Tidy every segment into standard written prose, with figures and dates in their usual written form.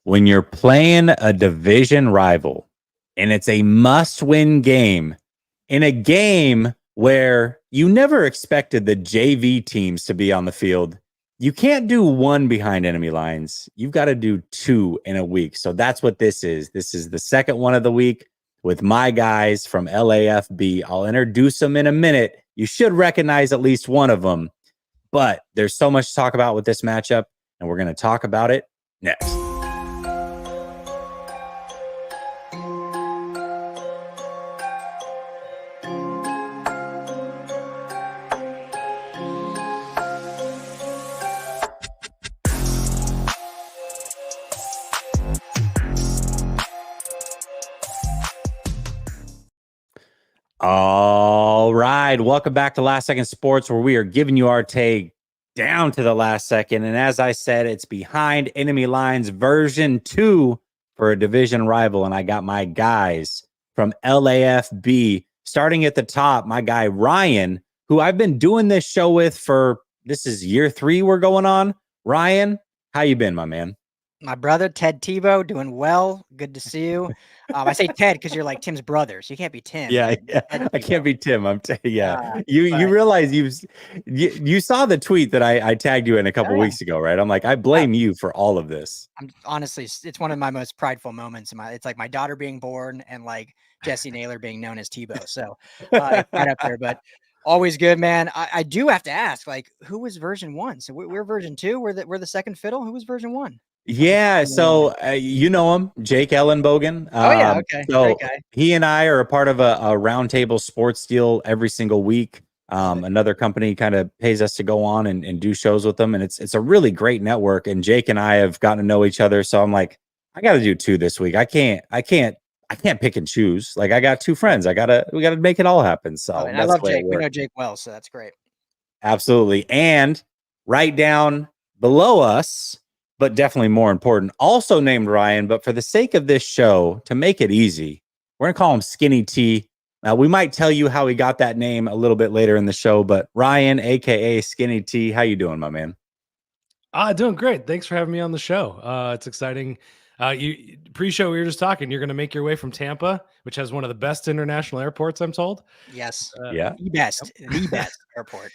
when you're playing a division rival and it's a must-win game in a game where you never expected the JV teams to be on the field. You can't do one behind enemy lines. You've got to do two in a week. So that's what this is. This is the second one of the week with my guys from LAFB. I'll introduce them in a minute. You should recognize at least one of them. But there's so much to talk about with this matchup, and we're going to talk about it next. All right. Welcome back to Last Second Sports, where we are giving you our take down to the last second. And as I said, it's behind enemy lines version 2 for a division rival. And I got my guys from LAFB starting at the top. My guy, Ryan, who I've been doing this show with this is year 3 we're going on. Ryan, how you been, my man? My brother, Ted Tebow, doing well. Good to see you. I say Ted because you're like Tim's brother, so you can't be Tim. Yeah. I can't be Tim. You realize you saw the tweet that I tagged you in a couple weeks ago, right? I'm like, I blame you for all of this. I'm honestly, it's one of my most prideful moments. It's like my daughter being born and like Jesse Naylor being known as Tebow. So right up there, but always good, man. I do have to ask, like, who was version 1? So we're version 2. We're the second fiddle. Who was version 1? Yeah, so you know him, Jake Ellenbogen. Okay. So he and I are a part of a roundtable sports deal every single week. Another company kind of pays us to go on and do shows with them, and it's a really great network. And Jake and I have gotten to know each other, so I'm like, I got to do 2 this week. I can't pick and choose. Like, I got 2 friends. We got to make it all happen. So I love Jake. We know Jake well, so that's great. Absolutely. And right down below us, but definitely more important, also named Ryan, but for the sake of this show, to make it easy, we're going to call him Skinny T. We might tell you how he got that name a little bit later in the show, but Ryan, a.k.a. Skinny T, how you doing, my man? Doing great. Thanks for having me on the show. It's exciting. You pre-show, we were just talking, you're going to make your way from Tampa, which has one of the best international airports, I'm told. Yes. The best airport.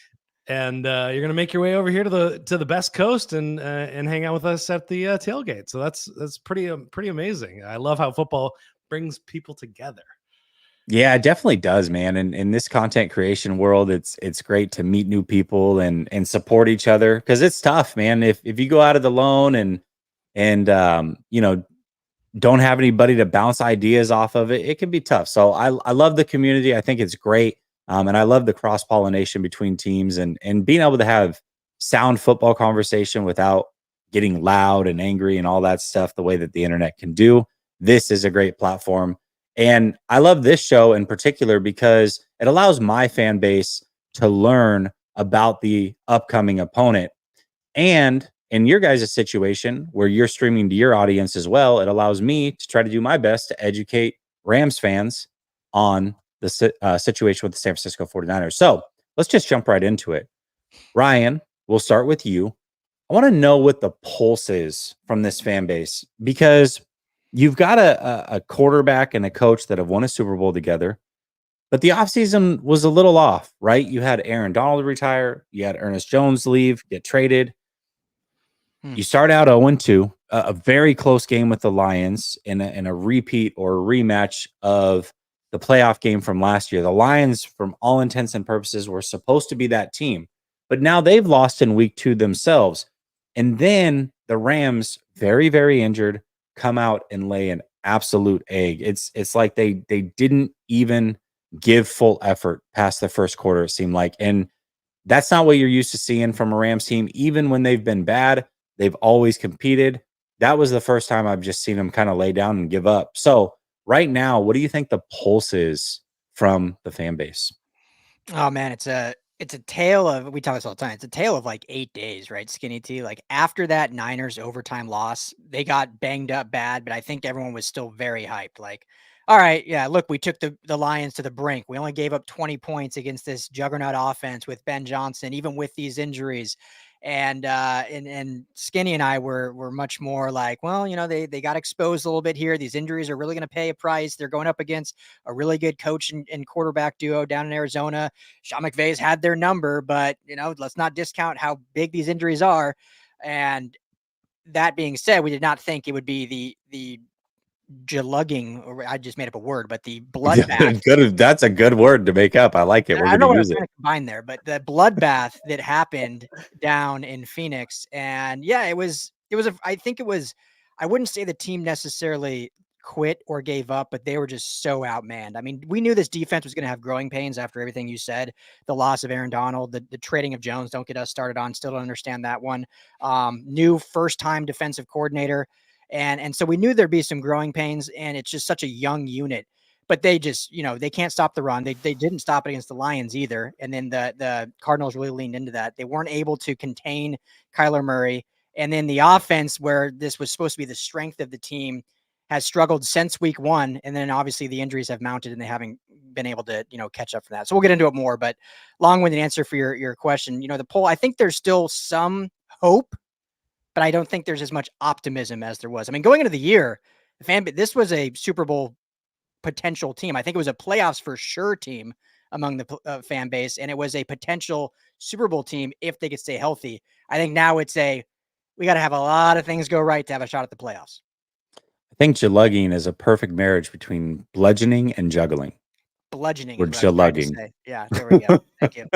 And you're going to make your way over here to the best coast and hang out with us at the tailgate. So that's pretty amazing. I love how football brings people together. Yeah, it definitely does, man. And in this content creation world, it's great to meet new people and support each other, because it's tough, man. If you go out of the alone and don't have anybody to bounce ideas off of, it can be tough. So I love the community. I think it's great. And I love the cross-pollination between teams and being able to have sound football conversation without getting loud and angry and all that stuff the way that the internet can do. This is a great platform. And I love this show in particular because it allows my fan base to learn about the upcoming opponent. And in your guys' situation where you're streaming to your audience as well, it allows me to try to do my best to educate Rams fans on the situation with the San Francisco 49ers. So let's just jump right into it. Ryan, we'll start with you. I want to know what the pulse is from this fan base, because you've got a quarterback and a coach that have won a Super Bowl together, but the offseason was a little off, right? You had Aaron Donald retire. You had Ernest Jones leave, get traded. You start out 0-2, a very close game with the Lions in a repeat or a rematch of the playoff game from last year. The Lions, from all intents and purposes, were supposed to be that team, but now they've lost in week 2 themselves. And then the Rams, very, very injured, come out and lay an absolute egg. It's like they didn't even give full effort past the first quarter, it seemed like. And that's not what you're used to seeing from a Rams team. Even when they've been bad, they've always competed. That was the first time I've just seen them kind of lay down and give up. So right now, what do you think the pulse is from the fan base? Oh man, it's a tale of, we talk this all the time. It's a tale of like 8 days, right? Skinny T. Like after that Niners overtime loss, they got banged up bad, but I think everyone was still very hyped. Like, all right, yeah, look, we took the Lions to the brink. We only gave up 20 points against this juggernaut offense with Ben Johnson, even with these injuries. And Skinny and I were much more like, well, they got exposed a little bit here. These injuries are really going to pay a price. They're going up against a really good coach and quarterback duo down in Arizona. Sean McVay's had their number, but let's not discount how big these injuries are. And that being said, we did not think it would be the Jelugging, or I just made up a word, but the bloodbath. Good. That's a good word to make up. I like it. I We're don't going know to what I use was it. trying to combine there, but the bloodbath that happened down in Phoenix, and yeah, I think it was, I wouldn't say the team necessarily quit or gave up, but they were just so outmanned. I mean, we knew this defense was going to have growing pains after everything you said. The loss of Aaron Donald, the trading of Jones, don't get us started on. Still don't understand that one. New first-time defensive coordinator, and so we knew there'd be some growing pains, and it's just such a young unit. But they just, they can't stop the run. They didn't stop it against the Lions either. And then the Cardinals really leaned into that. They weren't able to contain Kyler Murray. And then the offense, where this was supposed to be the strength of the team, has struggled since week one. And then obviously the injuries have mounted and they haven't been able to, catch up for that. So we'll get into it more, but long-winded answer for your question. The poll, I think there's still some hope, but I don't think there's as much optimism as there was. I mean, going into the year, this was a Super Bowl potential team. I think it was a playoffs for sure team among the fan base, and it was a potential Super Bowl team if they could stay healthy. I think now we got to have a lot of things go right to have a shot at the playoffs. I think jelugging is a perfect marriage between bludgeoning and juggling. Bludgeoning Or is what I was trying to jelugging. say. Yeah, there we go. Thank you.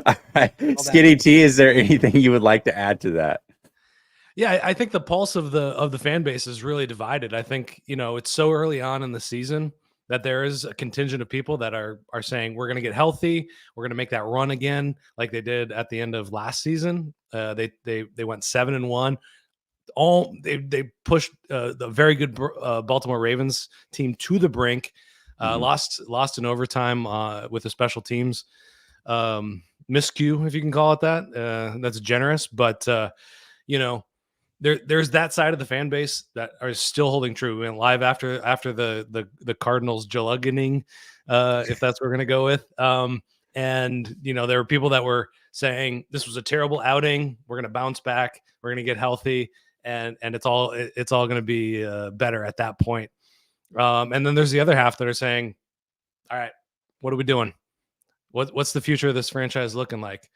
All right. Skinny T, is there anything you would like to add to that? Yeah, I think the pulse of the fan base is really divided. I think, it's so early on in the season that there is a contingent of people that are saying we're going to get healthy, we're going to make that run again, like they did at the end of last season. They went 7-1. They pushed the very good Baltimore Ravens team to the brink. Lost in overtime with the special teams miscue, if you can call it that. That's generous, but there's that side of the fan base that are still holding true and live after the Cardinals jelugging, if that's what we're gonna go with. And there were people that were saying this was a terrible outing. We're gonna bounce back. We're gonna get healthy, and it's all gonna be better at that point. And then there's the other half that are saying, all right, what are we doing? What's the future of this franchise looking like?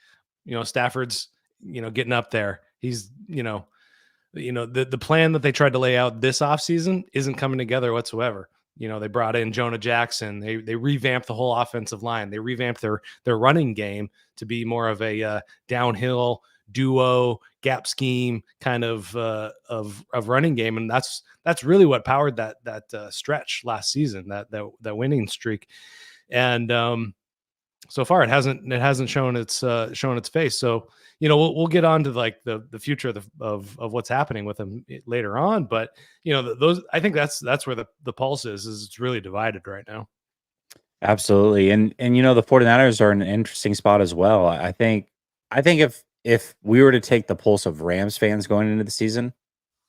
Stafford's getting up there. He's the plan that they tried to lay out this offseason isn't coming together whatsoever. They brought in Jonah Jackson. They revamped the whole offensive line. They revamped their running game to be more of a downhill duo gap scheme kind of running game, and that's really what powered that stretch last season, that winning streak. And so far it hasn't shown its face. So we'll get on to like the future of what's happening with them later on, but those, I think that's where the pulse is it's really divided right now. Absolutely. And the 49ers are in an interesting spot as well. I think if we were to take the pulse of Rams fans going into the season,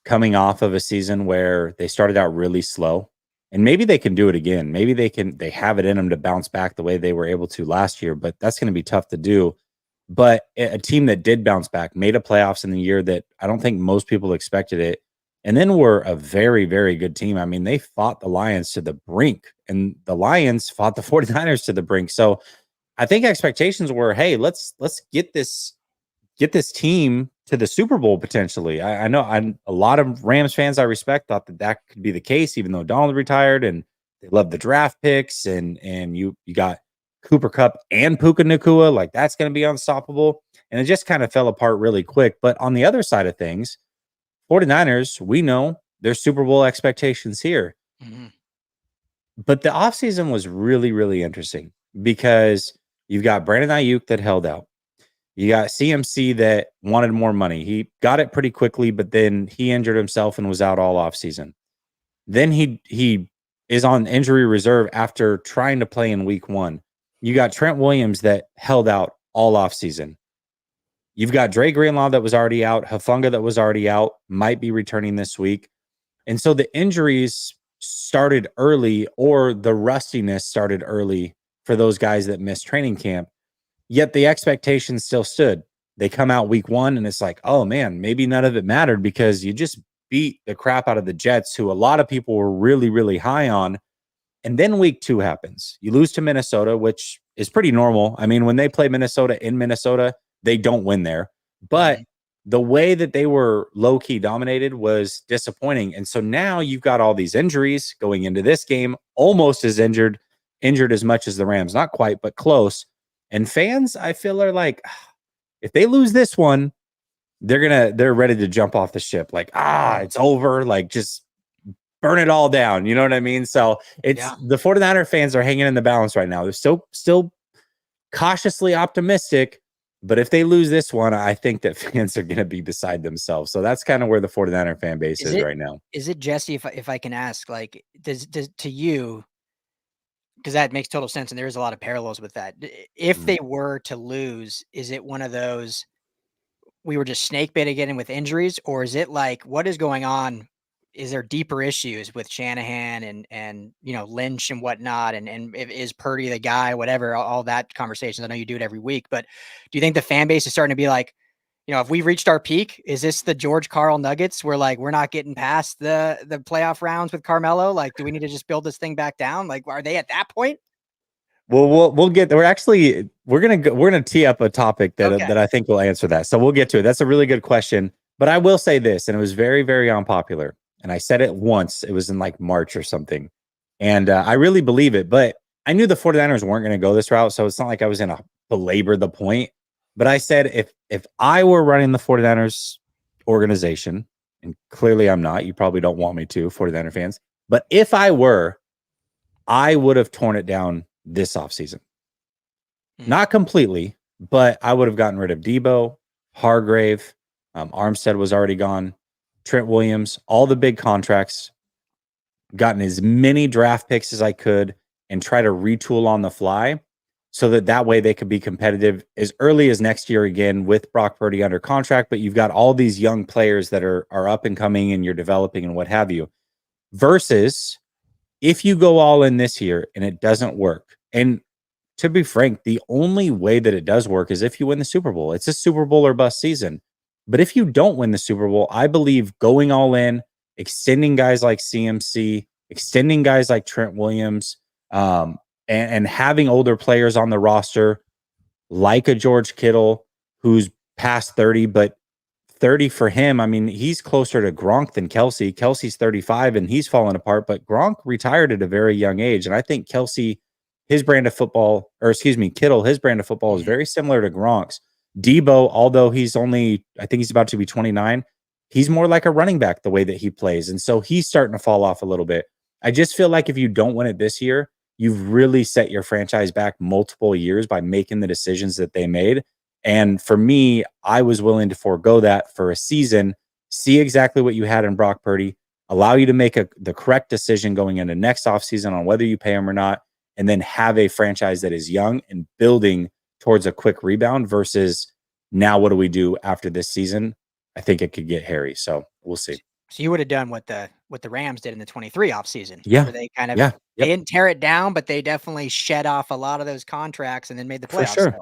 coming off of a season where they started out really slow, and maybe they can do it again. Maybe they have it in them to bounce back the way they were able to last year, but that's going to be tough to do. But a team that did bounce back, made a playoffs in the year that I don't think most people expected it, and then were a very, very good team. I mean, they fought the Lions to the brink, and the Lions fought the 49ers to the brink. So I think expectations were, hey, let's get this team to the Super Bowl potentially. I know a lot of Rams fans I respect thought that could be the case, even though Donald retired, and they love the draft picks, and you got Cooper Kupp and Puka Nacua, like that's going to be unstoppable. And it just kind of fell apart really quick. But on the other side of things, 49ers, we know there's Super Bowl expectations here. Mm-hmm. But the offseason was really, really interesting because you've got Brandon Ayuk that held out. You got CMC that wanted more money. He got it pretty quickly, but then he injured himself and was out all offseason. Then he is on injury reserve after trying to play in week one. You got Trent Williams that held out all offseason. You've got Dre Greenlaw that was already out, Hufanga that was already out, might be returning this week. And so the injuries started early, or the rustiness started early for those guys that missed training camp. Yet the expectation still stood. they come out week 1 and it's like, oh man, maybe none of it mattered because you just beat the crap out of the Jets, who a lot of people were really, really high on. And then week 2 happens. You lose to Minnesota, which is pretty normal. I mean, when they play Minnesota in Minnesota, they don't win there. But the way that they were low-key dominated was disappointing. And so now you've got all these injuries going into this game, almost as injured as much as the Rams. Not quite, but close. And fans, I feel, are like, if they lose this one, they're ready to jump off the ship. Like, it's over. Like, just burn it all down. You know what I mean? So it's the 49er fans are hanging in the balance right now. They're still cautiously optimistic, but if they lose this one, I think that fans are going to be beside themselves. So that's kind of where the 49er fan base is right now. Is it, Jesse, if I can ask, like, does to you, because that makes total sense, and there is a lot of parallels with that. If they were to lose, is it one of those, we were just snake bait again with injuries, or is it like, what is going on? Is there deeper issues with Shanahan and Lynch and whatnot? And is Purdy the guy, whatever, all that conversations. I know you do it every week, but do you think the fan base is starting to be like, if we reached our peak, is this the George Karl Nuggets? We're like, we're not getting past the playoff rounds with Carmelo. Like, do we need to just build this thing back down? Like, are they at that point? Well, we'll get there. We're gonna tee up a topic that I think will answer that. So we'll get to it. That's a really good question. But I will say this, and it was very, very unpopular. And I said it once. It was in like March or something. And I really believe it. But I knew the 49ers weren't going to go this route. So it's not like I was going to belabor the point. But I said, if I were running the 49ers organization, and clearly I'm not, you probably don't want me to, 49er fans. But if I were, I would have torn it down this offseason. Not completely, but I would have gotten rid of Debo, Hargrave, Armstead was already gone, Trent Williams, all the big contracts, gotten as many draft picks as I could, and try to retool on the fly so that way they could be competitive as early as next year again with Brock Purdy under contract. But you've got all these young players that are up and coming and you're developing and what have you. Versus if you go all in this year and it doesn't work. And to be frank, the only way that it does work is if you win the Super Bowl. It's a Super Bowl or bust season. But if you don't win the Super Bowl, I believe going all in, extending guys like CMC, extending guys like Trent Williams, and having older players on the roster like a George Kittle who's past 30, but 30 for him, I mean, he's closer to Gronk than Kelsey. Kelsey's 35 and he's fallen apart, but Gronk retired at a very young age. And I think Kittle, his brand of football is very similar to Gronk's. Debo, although I think he's about to be 29, he's more like a running back the way that he plays. And so he's starting to fall off a little bit. I just feel like if you don't win it this year, you've really set your franchise back multiple years by making the decisions that they made. And for me, I was willing to forego that for a season, see exactly what you had in Brock Purdy, allow you to make the correct decision going into next offseason on whether you pay him or not, and then have a franchise that is young and building towards a quick rebound versus now what do we do after this season? I think it could get hairy. So we'll see. So you would have done what the Rams did in the 23 offseason. Yeah. Where they kind of they didn't tear it down, but they definitely shed off a lot of those contracts and then made the playoffs. For sure.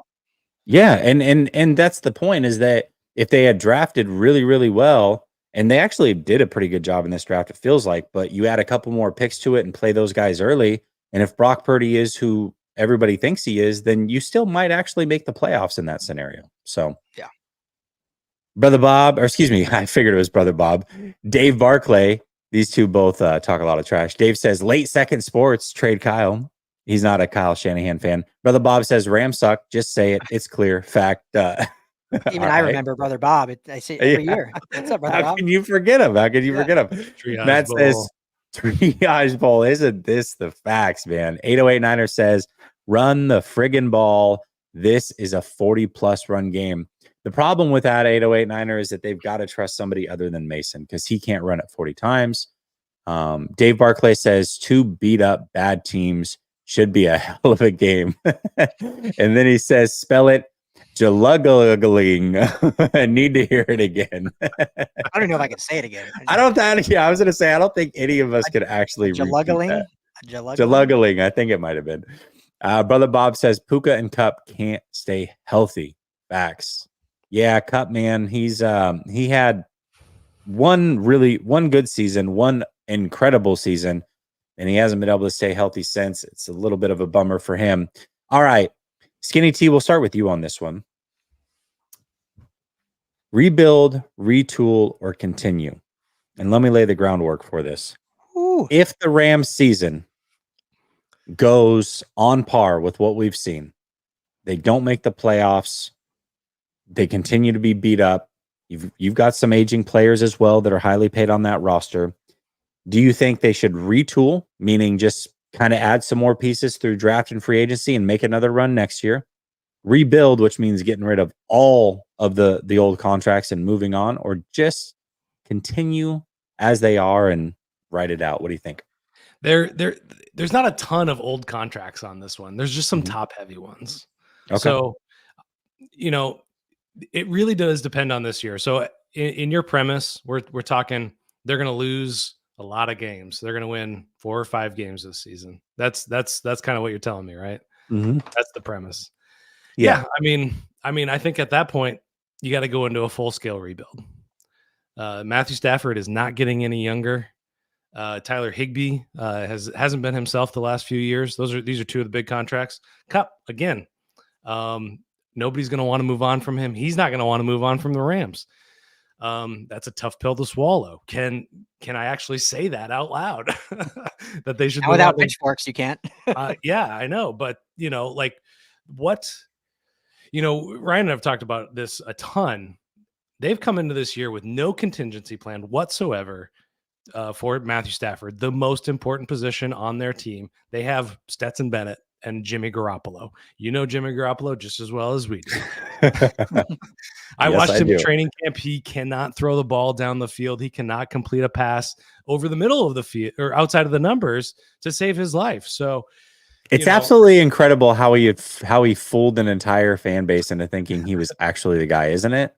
Yeah. And that's the point, is that if they had drafted really, really well, and they actually did a pretty good job in this draft, it feels like, but you add a couple more picks to it and play those guys early. And if Brock Purdy is who everybody thinks he is, then you still might actually make the playoffs in that scenario. So, yeah. Brother Bob, or excuse me, I figured it was Brother Bob. Dave Barclay, these two both talk a lot of trash. Dave says, late second sports, trade Kyle. He's not a Kyle Shanahan fan. Brother Bob says, Rams suck. Just say it. It's clear. Fact. Even I remember Brother Bob. I say it every year. What's up, Brother Bob? How can you forget him? Matt says, Triage Bowl. Isn't this the facts, man? 808 Niner says, run the friggin' ball. This is a 40-plus run game. The problem with that 808 Niner is that they've got to trust somebody other than Mason because he can't run it 40 times. Dave Barclay says, 2 beat up bad teams should be a hell of a game. And then he says, spell it Jalugling. I need to hear it again. I don't know if I can say it again. I was going to say, I don't think any of us could actually Jalugling. Jalugling. I think it might have been. Brother Bob says Puka and Cup can't stay healthy. Facts. Yeah, Cup man. He had one good season, one incredible season, and he hasn't been able to stay healthy since. It's a little bit of a bummer for him. All right, Skinny T, we'll start with you on this one. Rebuild, retool, or continue. And let me lay the groundwork for this. Ooh. If the Rams season goes on par with what we've seen, they don't make the playoffs, they continue to be beat up. You've got some aging players as well that are highly paid on that roster. Do you think they should retool, meaning just kind of add some more pieces through draft and free agency and make another run next year? Rebuild, which means getting rid of all of the old contracts and moving on, or just continue as they are and write it out? What do you think? There's not a ton of old contracts on this one. There's just some top heavy ones. Okay. So, it really does depend on this year. So in your premise, we're talking they're going to lose a lot of games. They're going to win 4 or 5 games this season. That's kind of what you're telling me, right? Mm-hmm. That's the premise. Yeah. I mean, I think at that point you got to go into a full scale rebuild. Matthew Stafford is not getting any younger. Tyler Higbee hasn't been himself the last few years. These are 2 of the big contracts. Cup again. Nobody's going to want to move on from him. He's not going to want to move on from the Rams. That's a tough pill to swallow. Can I actually say that out loud? That they should Now without pitchforks, you can't. Yeah, I know. But Ryan and I've talked about this a ton. They've come into this year with no contingency plan whatsoever for Matthew Stafford, the most important position on their team. They have Stetson Bennett and Jimmy Garoppolo. Jimmy Garoppolo just as well as we do. I watched him in training camp. He cannot throw the ball down the field. He cannot complete a pass over the middle of the field or outside of the numbers to save his life. So it's absolutely incredible how he fooled an entire fan base into thinking he was actually the guy, isn't it?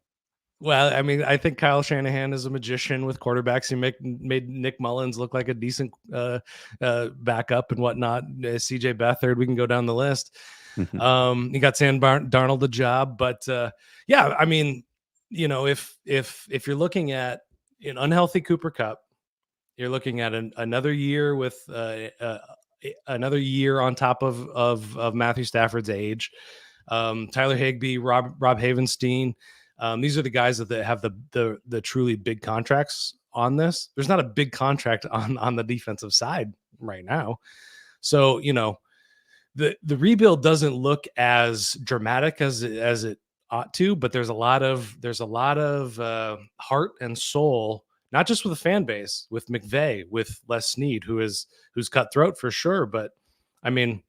Well, I mean, I think Kyle Shanahan is a magician with quarterbacks. He made Nick Mullins look like a decent backup and whatnot. CJ Beathard, we can go down the list. He got Sam Darnold the job, but yeah, I mean, if you're looking at an unhealthy Cooper Kupp, you're looking at another year with another year on top of Matthew Stafford's age. Tyler Higbee, Rob Havenstein. These are the guys that have the truly big contracts on this. There's not a big contract on the defensive side right now. So, the rebuild doesn't look as dramatic as it ought to, but there's a lot of heart and soul, not just with the fan base, with McVay, with Les Snead, who's cutthroat for sure. But I mean,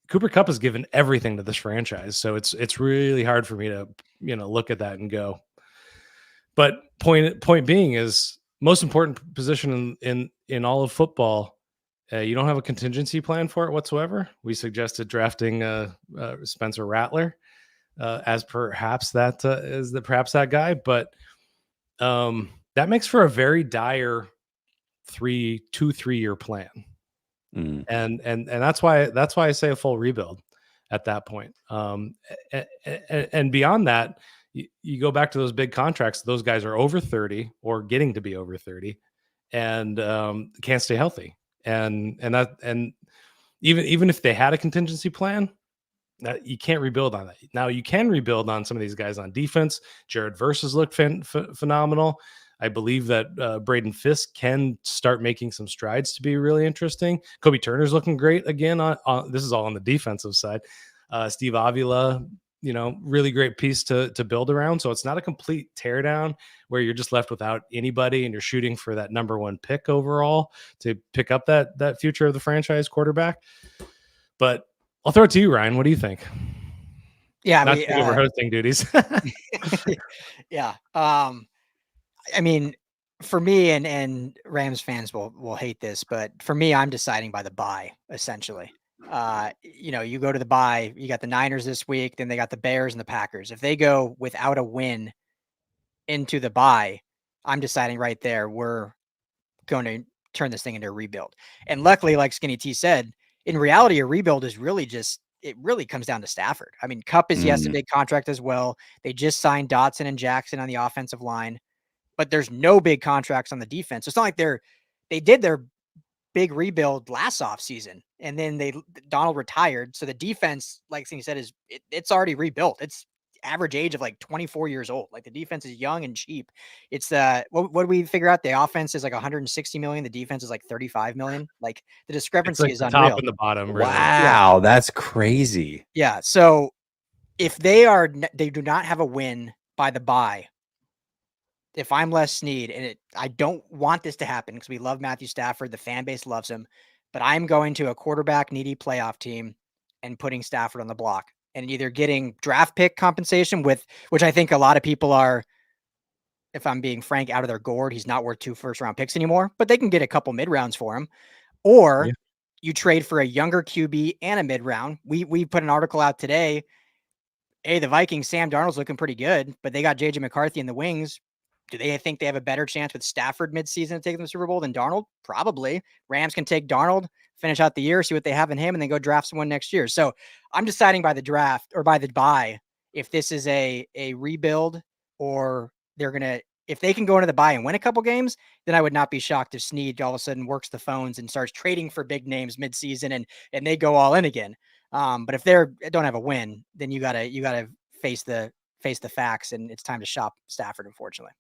Cooper Kupp has given everything to this franchise, so it's really hard for me to look at that and go. But point being is most important position in all of football. You don't have a contingency plan for it whatsoever. We suggested drafting Spencer Rattler as perhaps that guy, but that makes for a very dire 3-year plan. And that's why I say a full rebuild at that point. And beyond that, you go back to those big contracts. Those guys are over 30 or getting to be over 30 and can't stay healthy. And even if they had a contingency plan, that you can't rebuild on that. Now you can rebuild on some of these guys on defense. Jared Verse has looked phenomenal. I believe that Braden Fisk can start making some strides to be really interesting. Kobe Turner's looking great again. On this is all on the defensive side. Steve Avila, really great piece to build around. So it's not a complete teardown where you're just left without anybody and you're shooting for that number 1 pick overall to pick up that future of the franchise quarterback. But I'll throw it to you, Ryan. What do you think? Yeah, not over hosting duties. Yeah. I mean, for me, and Rams fans will hate this, but for me, I'm deciding by the bye, essentially. You go to the bye, you got the Niners this week, then they got the Bears and the Packers. If they go without a win into the bye, I'm deciding right there, we're going to turn this thing into a rebuild. And luckily, like Skinny T said, in reality, a rebuild is really just it really comes down to Stafford. I mean, Kupp is yes a big contract as well. They just signed Dotson and Jackson on the offensive line, but there's no big contracts on the defense. It's not like they did their big rebuild last offseason and then Donald retired. So the defense, like you said, it's already rebuilt. It's average age of like 24 years old. Like the defense is young and cheap. It's what do we figure out? The offense is like 160 million. The defense is like 35 million. Like the It's discrepancy like is the unreal. top and the bottom, really. Wow, that's crazy. Yeah. So if they do not have a win by the bye, if I'm Les Snead, and I don't want this to happen because we love Matthew Stafford, the fan base loves him, but I'm going to a quarterback needy playoff team and putting Stafford on the block and either getting draft pick compensation which I think a lot of people are, if I'm being frank, out of their gourd. He's not worth 2 first-round picks anymore, but they can get a couple mid-rounds for him. Or you trade for a younger QB and a mid-round. We put an article out today. Hey, the Vikings, Sam Darnold's looking pretty good, but they got JJ McCarthy in the wings. Do they think they have a better chance with Stafford midseason to take them to the Super Bowl than Darnold? Probably. Rams can take Darnold, finish out the year, see what they have in him, and then go draft someone next year. So I'm deciding by the draft or by the bye if this is a rebuild or if they can go into the bye and win a couple games, then I would not be shocked if Snead all of a sudden works the phones and starts trading for big names midseason and they go all in again. But if they don't have a win, then you gotta face the facts, and it's time to shop Stafford, unfortunately.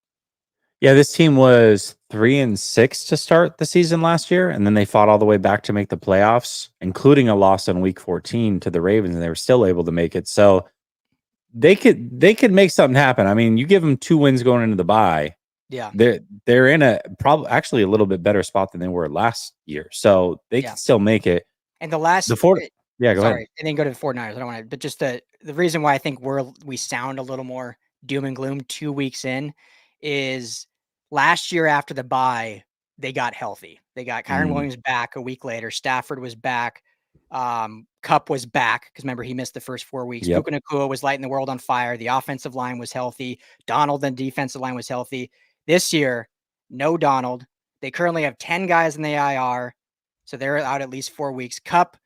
Yeah, this team was 3-6 to start the season last year, and then they fought all the way back to make the playoffs, including a loss on week 14 to the Ravens, and they were still able to make it. So they could make something happen. I mean, you give them 2 wins going into the bye. Yeah, they're in a probably actually a little bit better spot than they were last year. So they can still make it. And the last yeah, go ahead. And then go to the 49ers. I don't want to, but just the reason why I think we sound a little more doom and gloom 2 weeks in is last year after the bye, they got healthy. They got Kyren Williams back a week later. Stafford was back. Kupp was back because remember he missed the first 4 weeks. Yep. Puka Nacua was lighting the world on fire. The offensive line was healthy. Donald and defensive line was healthy. This year, no Donald. They currently have 10 guys in the IR, so they're out at least 4 weeks. Kupp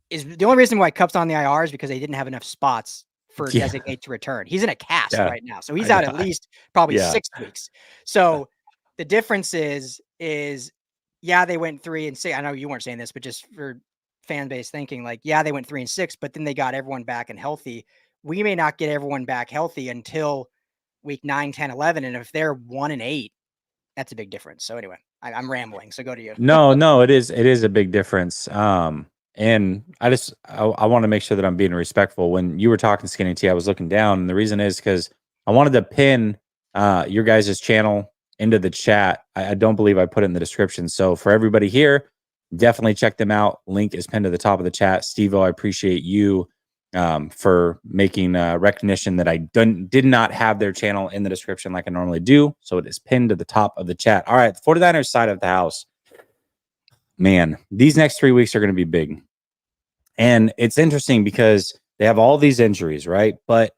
is the only reason why Kupp's on the IR is because they didn't have enough spots for designate to return. He's in a cast right now, so he's out at least probably 6 weeks. So the difference is they went 3-6. I know you weren't saying this, but just for fan base thinking, like they went 3-6, but then they got everyone back and healthy. We may not get everyone back healthy until week 9, 10, 11, and if they're 1-8, that's a big difference. So anyway, I'm rambling. So go to you. No, it is a big difference. And I want to make sure that I'm being respectful. When you were talking Skinny T, I was looking down, and the reason is because I wanted to pin your guys' channel into the chat. I don't believe I put it in the description. So for everybody here, definitely check them out. Link is pinned to the top of the chat. Steve-O, I appreciate you for making recognition that I did not have their channel in the description like I normally do. So it is pinned to the top of the chat. All right, the 49ers side of the house. Man, these next 3 weeks are going to be big. And it's interesting because they have all these injuries, right? But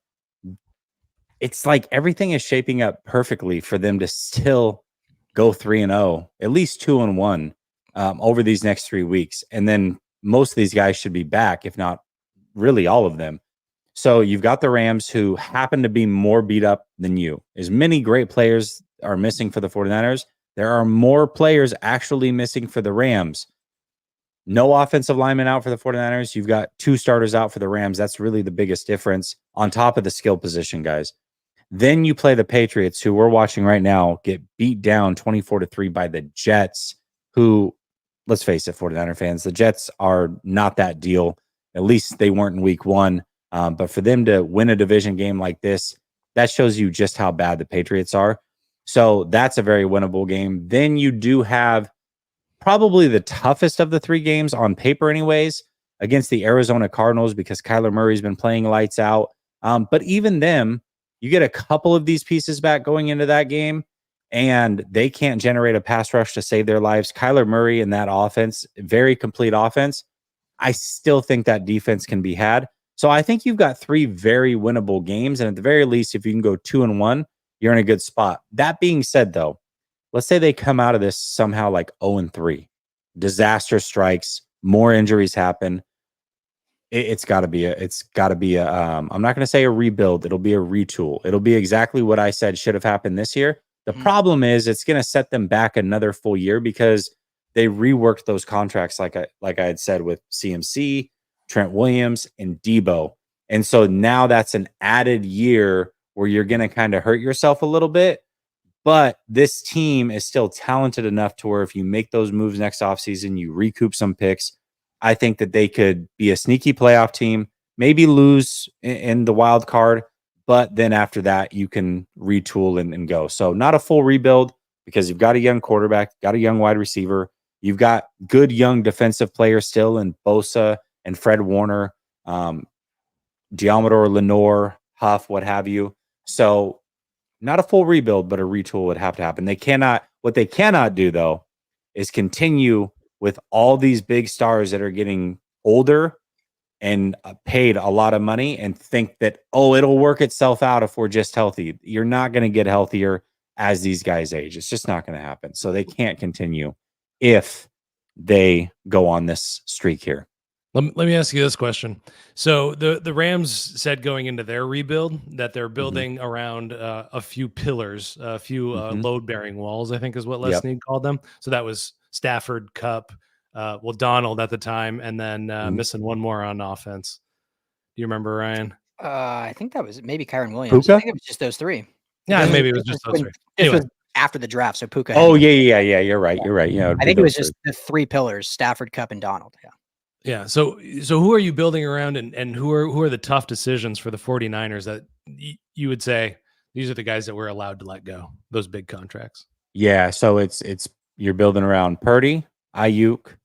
it's like everything is shaping up perfectly for them to still go 3-0, at least 2-1 over these next 3 weeks. And then most of these guys should be back, if not really all of them. So you've got the Rams, who happen to be more beat up than you. As many great players are missing for the 49ers, there are more players actually missing for the Rams. No offensive lineman out for the 49ers. You've got 2 starters out for the Rams. That's really the biggest difference on top of the skill position, guys. Then you play the Patriots, who we're watching right now get beat down 24-3 by the Jets, who, let's face it, 49er fans, the Jets are not that deal. At least they weren't in week 1. But for them to win a division game like this, that shows you just how bad the Patriots are. So that's a very winnable game. Then you do have probably the toughest of the 3 games on paper anyways, against the Arizona Cardinals, because Kyler Murray's been playing lights out. But even them, you get a couple of these pieces back going into that game, and they can't generate a pass rush to save their lives. Kyler Murray and that offense, very complete offense. I still think that defense can be had. So I think you've got 3 very winnable games. And at the very least, if you can go 2-1, you're in a good spot. That being said, though, let's say they come out of this somehow like 0-3. Disaster strikes, more injuries happen. It's got to be a I'm not going to say a rebuild. It'll be a retool. It'll be exactly what I said should have happened this year. The problem is it's going to set them back another full year because they reworked those contracts like I had said with CMC, Trent Williams, and Debo. And so now that's an added year where you're going to kind of hurt yourself a little bit. But this team is still talented enough to where if you make those moves next offseason, you recoup some picks. I think that they could be a sneaky playoff team, maybe lose in the wild card, but then after that, you can retool and go. So not a full rebuild because you've got a young quarterback, got a young wide receiver. You've got good young defensive players still in Bosa and Fred Warner, Diamador, Lenore, Huff, what have you. So not a full rebuild, but a retool would have to happen. What they cannot do though, is continue with all these big stars that are getting older and paid a lot of money and think that, oh, it'll work itself out if we're just healthy. You're not going to get healthier as these guys age. It's just not going to happen. So they can't continue if they go on this streak here. Let me ask you this question. So the Rams said going into their rebuild that they're building around a few pillars, a few load-bearing walls, I think is what Les Snead called them. So that was Stafford, Cup, Donald at the time, and then missing one more on offense. Do you remember, Ryan? I think that was maybe Kyron Williams. Puka? I think it was just those three. Yeah, maybe it was just those three. This was after the draft, so Puka. Oh, yeah. You're right. Yeah, I think it was just the three pillars: Stafford, Cup, and Donald. Yeah. Yeah. So who are you building around, and who are the tough decisions for the 49ers that you would say these are the guys that we're allowed to let go, those big contracts? Yeah. So it's you're building around Purdy, Ayuk,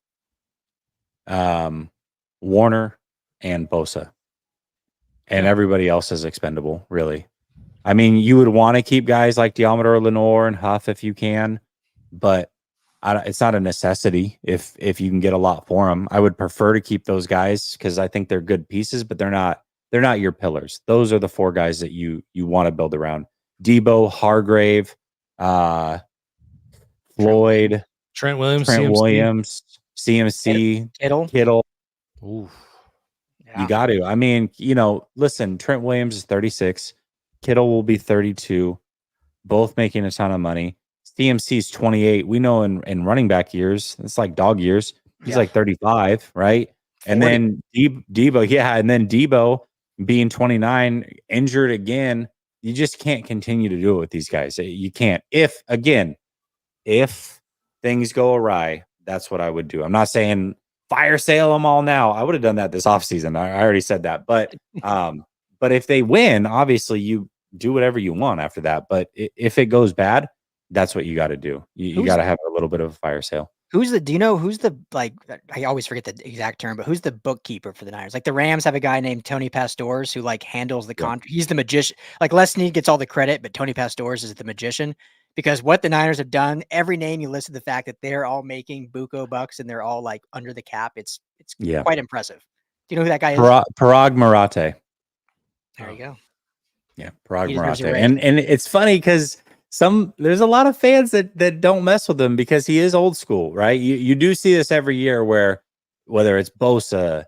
Warner, and Bosa, and everybody else is expendable. Really, I mean, you would want to keep guys like Diamador, Lenore, and Huff if you can, but it's not a necessity if you can get a lot for them. I would prefer to keep those guys because I think they're good pieces, but they're not your pillars. Those are the four guys that you want to build around: Debo, Hargrave, Floyd, Trent Williams, CMC, Kittle. Oof. Yeah. You got to. I mean, listen, Trent Williams is 36. Kittle will be 32, both making a ton of money. CMC's 28. We know in running back years, it's like dog years. He's like 35, right? 40. And then Debo being 29, injured again. You just can't continue to do it with these guys. You can't. If things go awry, that's what I would do. I'm not saying fire sale them all now. I would have done that this offseason. I already said that. But if they win, obviously you do whatever you want after that. But if it goes bad, that's what you got to do. You got to have a little bit of a fire sale. Do you know who's the, like, I always forget the exact term, but who's the bookkeeper for the Niners? Like the Rams have a guy named Tony Pastores who like handles the contract. He's the magician. Like Les Snead gets all the credit, but Tony Pastores is the magician because what the Niners have done, every name you listen to the fact that they're all making buco bucks and they're all like under the cap. It's quite impressive. Do you know who that guy is? Parag Marate. There you go. Yeah. Parag Marate. And it's funny because there's a lot of fans that don't mess with him because he is old school, right? You do see this every year where whether it's Bosa,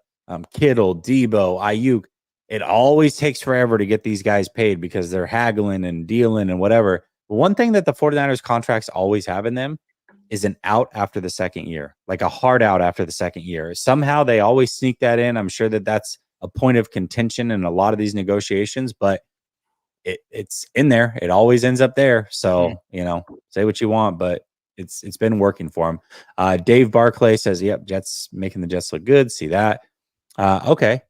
Kittle, Debo, Ayuk, it always takes forever to get these guys paid because they're haggling and dealing and whatever. But one thing that the 49ers contracts always have in them is an out after the second year, like a hard out after the second year. Somehow they always sneak that in. I'm sure that's a point of contention in a lot of these negotiations, but it's in there. It always ends up there. So, say what you want, but it's been working for him. Dave Barclay says, yep, Jets making the Jets look good. See that. Okay.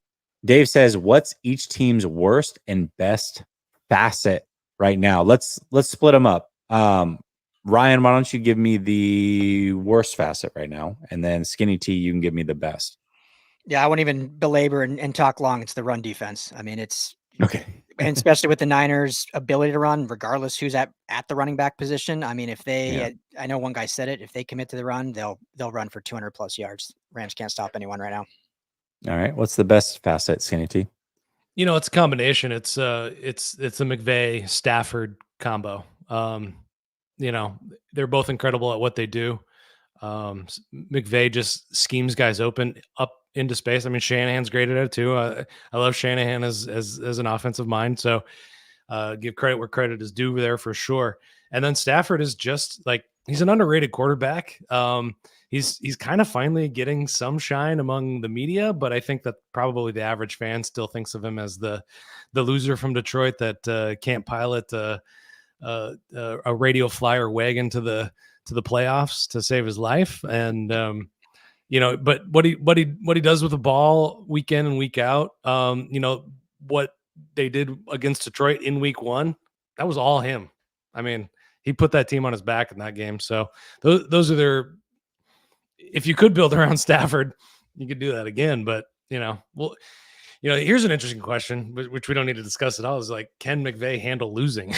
Dave says, what's each team's worst and best facet right now? Let's split them up. Ryan, why don't you give me the worst facet right now? And then Skinny T, you can give me the best. Yeah, I won't even belabor and talk long. It's the run defense. I mean, it's okay. And especially with the Niners' ability to run, regardless who's at the running back position. I mean, if they, I know one guy said it, if they commit to the run, they'll run for 200 plus yards. Rams can't stop anyone right now. All right. What's the best facet, Skinny T? It's a combination. It's a McVay Stafford combo. They're both incredible at what they do. McVay just schemes guys open up into space. I mean, Shanahan's great at it too. I love Shanahan as an offensive mind. So give credit where credit is due there for sure. And then Stafford is just like, he's an underrated quarterback. He's kind of finally getting some shine among the media, but I think that probably the average fan still thinks of him as the loser from Detroit that can't pilot a radio flyer wagon to the playoffs to save his life. And but what he does with the ball week in and week out, what they did against Detroit in week 1, that was all him. I mean, he put that team on his back in that game. So those are their. If you could build around Stafford, you could do that again. But here's an interesting question, which we don't need to discuss at all. Is like, can McVay handle losing?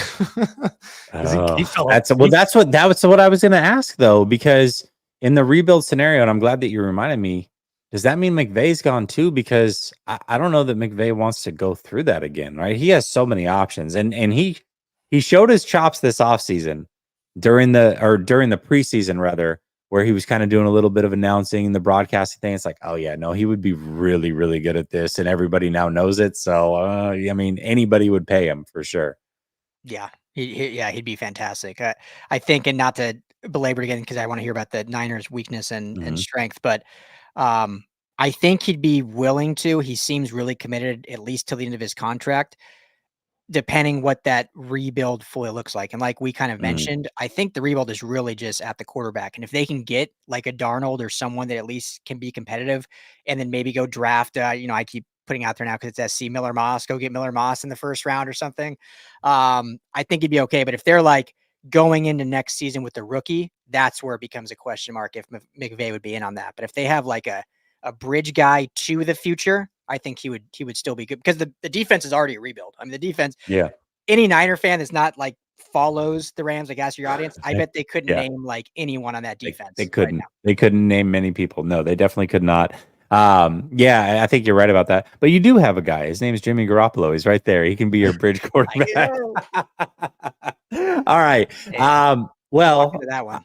That's what I was going to ask though, because in the rebuild scenario, and I'm glad that you reminded me. Does that mean McVay's gone too? Because I don't know that McVay wants to go through that again, right? He has so many options, and he showed his chops this offseason during the preseason rather, where he was kind of doing a little bit of announcing and the broadcasting thing. It's like, oh yeah, no, he would be really, really good at this, and everybody now knows it. So I mean, anybody would pay him for sure. Yeah, he'd be fantastic. I think, and not to belabor it again, because I want to hear about the Niners' weakness and strength, but I think he'd be willing to. He seems really committed, at least till the end of his contract, depending what that rebuild fully looks like. And like we kind of mentioned, I think the rebuild is really just at the quarterback. And if they can get like a Darnold or someone that at least can be competitive, and then maybe go draft, I keep putting out there now because it's SC Miller Moss, go get Miller Moss in the first round or something. I think he'd be okay. But if they're like going into next season with the rookie, that's where it becomes a question mark if McVay would be in on that. But if they have like a bridge guy to the future, I think he would still be good, because the defense is already a rebuild. I mean, the defense, any Niner fan that's not like follows the Rams, like ask your audience, I bet they couldn't name like anyone on that defense. They couldn't. They couldn't name many people. No, they definitely could not. I think you're right about that. But you do have a guy. His name is Jimmy Garoppolo. He's right there. He can be your bridge quarterback. All right. Well, that one.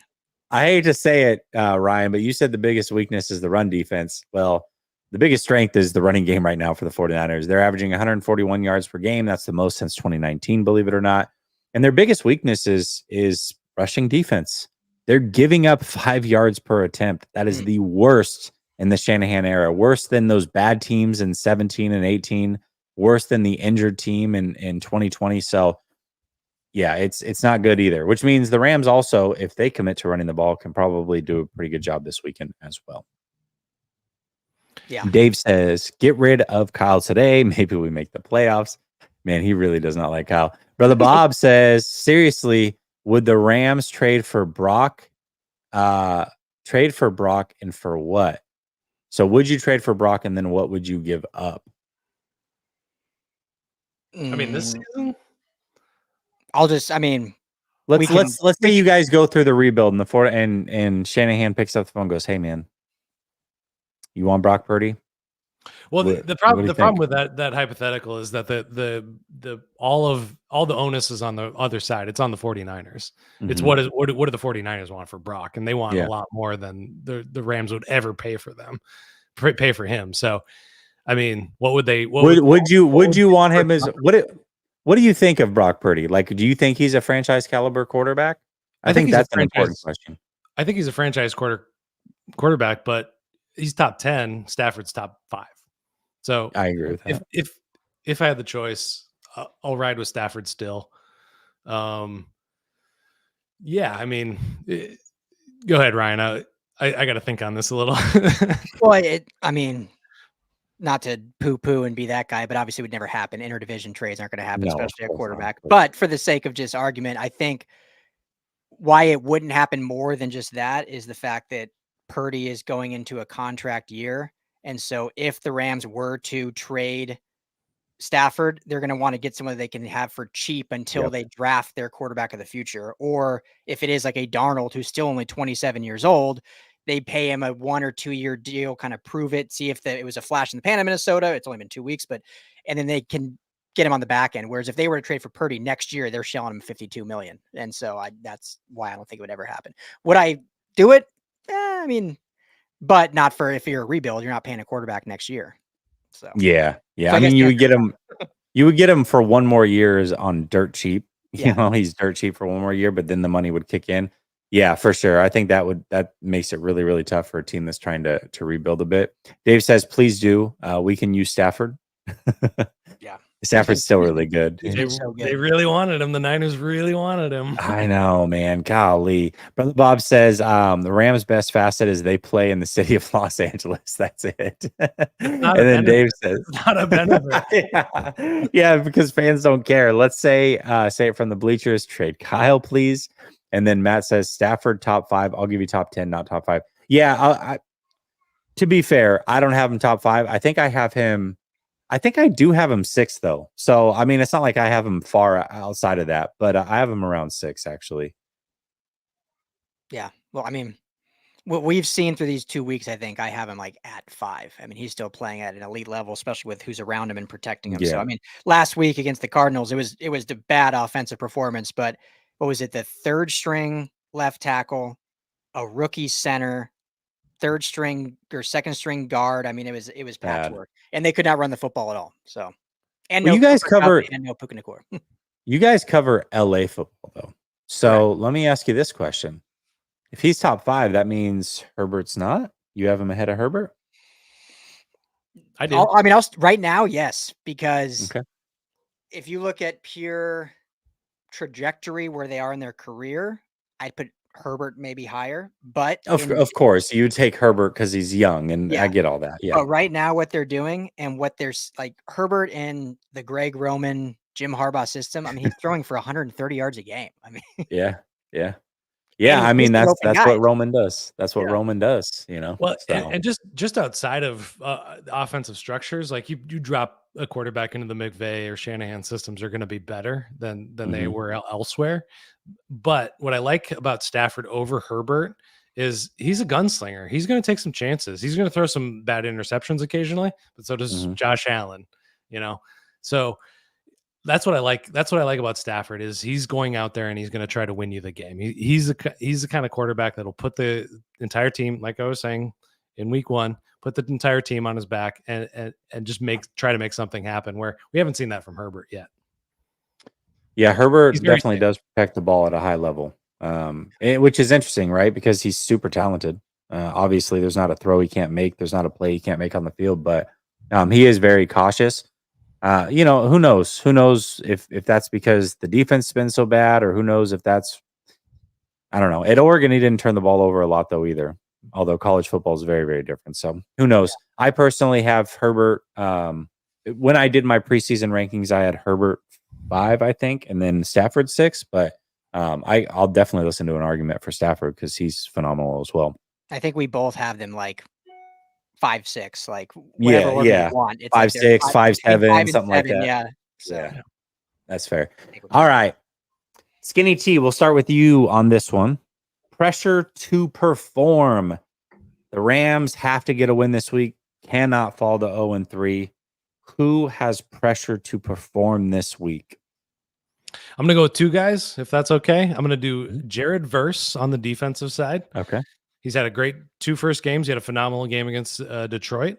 I hate to say it, Ryan, but you said the biggest weakness is the run defense. Well, the biggest strength is the running game right now for the 49ers. They're averaging 141 yards per game. That's the most since 2019, believe it or not. And their biggest weakness is rushing defense. They're giving up 5 yards per attempt. That is the worst in the Shanahan era, worse than those bad teams in 17 and 18, worse than the injured team in 2020. So yeah, it's not good either, which means the Rams also, if they commit to running the ball, can probably do a pretty good job this weekend as well. Yeah. Dave says, get rid of Kyle today. Maybe we make the playoffs. Man, he really does not like Kyle. Brother Bob says, seriously, would the Rams trade for Brock? Trade for Brock and for what? So would you trade for Brock, and then what would you give up? I mean, this season? Let's say you guys go through the rebuild and Shanahan picks up the phone and goes, hey man, you want Brock Purdy? Well, the problem with that hypothetical is that the all the onus is on the other side. It's on the 49ers. It's what do the 49ers want for Brock? And they want a lot more than the Rams would ever pay for him. So, I mean, what would they? Would you want him as what do you think of Brock Purdy? Like, do you think he's a franchise caliber quarterback? I think that's an important question. I think he's a franchise quarterback, but he's top 10. Stafford's top 5. So I agree with that. If I had the choice, I'll ride with Stafford still. I mean, go ahead, Ryan. I got to think on this a little. Well, I mean, not to poo-poo and be that guy, but obviously it would never happen. Interdivision trades aren't going to happen, especially at quarterback. But for the sake of just argument, I think why it wouldn't happen more than just that is the fact that Purdy is going into a contract year. And so if the Rams were to trade Stafford, they're going to want to get someone they can have for cheap until they draft their quarterback of the future. Or if it is like a Darnold, who's still only 27 years old, they pay him a 1 or 2 year deal, kind of prove it, see if it was a flash in the pan in Minnesota. It's only been 2 weeks, and then they can get him on the back end. Whereas if they were to trade for Purdy next year, they're shelling him $52 million. And so that's why I don't think it would ever happen. Would I do it? I mean, but not for if you're a rebuild, you're not paying a quarterback next year. So Yeah. So I I guess mean, the you would answer get is him. You would get him for one more year on dirt cheap. Yeah. He's dirt cheap for one more year, but then the money would kick in. Yeah, for sure. I think that makes it really, really tough for a team that's trying to rebuild a bit. Dave says, please do. We can use Stafford. Yeah. Stafford's still really good. He's been so They good. really wanted him. The Niners really wanted him. I know, man. Golly. Brother Bob says the Rams' best facet is they play in the city of Los Angeles. That's it. And Not a then Dave benefit. says, It's not a benefit. yeah, because fans don't care. Let's say it from the bleachers, trade Kyle, please. And then Matt says Stafford top 5. I'll give you top 10, not top 5. Yeah, to be fair, I don't have him top 5. I think I do have him 6 though. So I mean, it's not like I have him far outside of that, but I have him around 6 actually. Yeah. Well, I mean, what we've seen through these 2 weeks, I think I have him like at 5. I mean, he's still playing at an elite level, especially with who's around him and protecting him. So Yeah. I mean, last week against the Cardinals, it was the bad offensive performance, but what was it? The third string left tackle, a rookie center, third string or second string guard. I mean, it was Bad. patchwork, and they could not run the football at all. So, and Well, no you guys Cooper Kupp cover and no Puka Nacua. you guys cover LA football though. So let me ask you this question. If he's top 5, that means Herbert's not? You have him ahead of Herbert? I do. I mean, right now, yes, because Okay. if you look at pure trajectory where they are in their career, I'd put Herbert maybe higher, but Of course, you take Herbert because he's young, and I get all that. Yeah. But right now, what they're doing and what there's like Herbert in the Greg Roman, Jim Harbaugh system. I mean, he's throwing for 130 yards a game. I mean, Yeah. and I he's mean, facing that's open what guys. Roman does. That's what Yeah. Roman does. Well, So and just outside of offensive structures, like you drop a quarterback into the McVay or Shanahan systems are going to be better than they were elsewhere. But what I like about Stafford over Herbert is he's a gunslinger. He's going to take some chances. He's going to throw some bad interceptions occasionally, but so does Josh Allen. So that's what I like. That's what I like about Stafford is he's going out there and he's going to try to win you the game. He's the kind of quarterback that'll put the entire team, like I was saying in week 1, put the entire team on his back and just try to make something happen. Where we haven't seen that from Herbert yet. yeah, Herbert He's very definitely safe. does protect the ball at a high level, which is interesting, right? Because he's super talented. Obviously, there's not a throw he can't make. There's not a play he can't make on the field, but he is very cautious. Who knows? Who knows if that's because the defense has been so bad, or who knows if that's, I don't know. At Oregon, he didn't turn the ball over a lot though either. Although college football is very, very different. So who knows? Yeah. I personally have Herbert. When I did my preseason rankings, I had Herbert 5, I think, and then Stafford 6. But I'll definitely listen to an argument for Stafford because he's phenomenal as well. I think we both have them like 5, 6, like whatever order you want. It's 5, like 6, 5, 7, 5 and something 7, like that. Yeah. So yeah, that's fair. All right, Skinny T, we'll start with you on this one. Pressure to perform. The Rams have to get a win this week. Cannot fall to 0-3. Who has pressure to perform this week? I'm going to go with 2 guys, if that's okay. I'm going to do Jared Verse on the defensive side. Okay. He's had a great 2 first games. He had a phenomenal game against Detroit.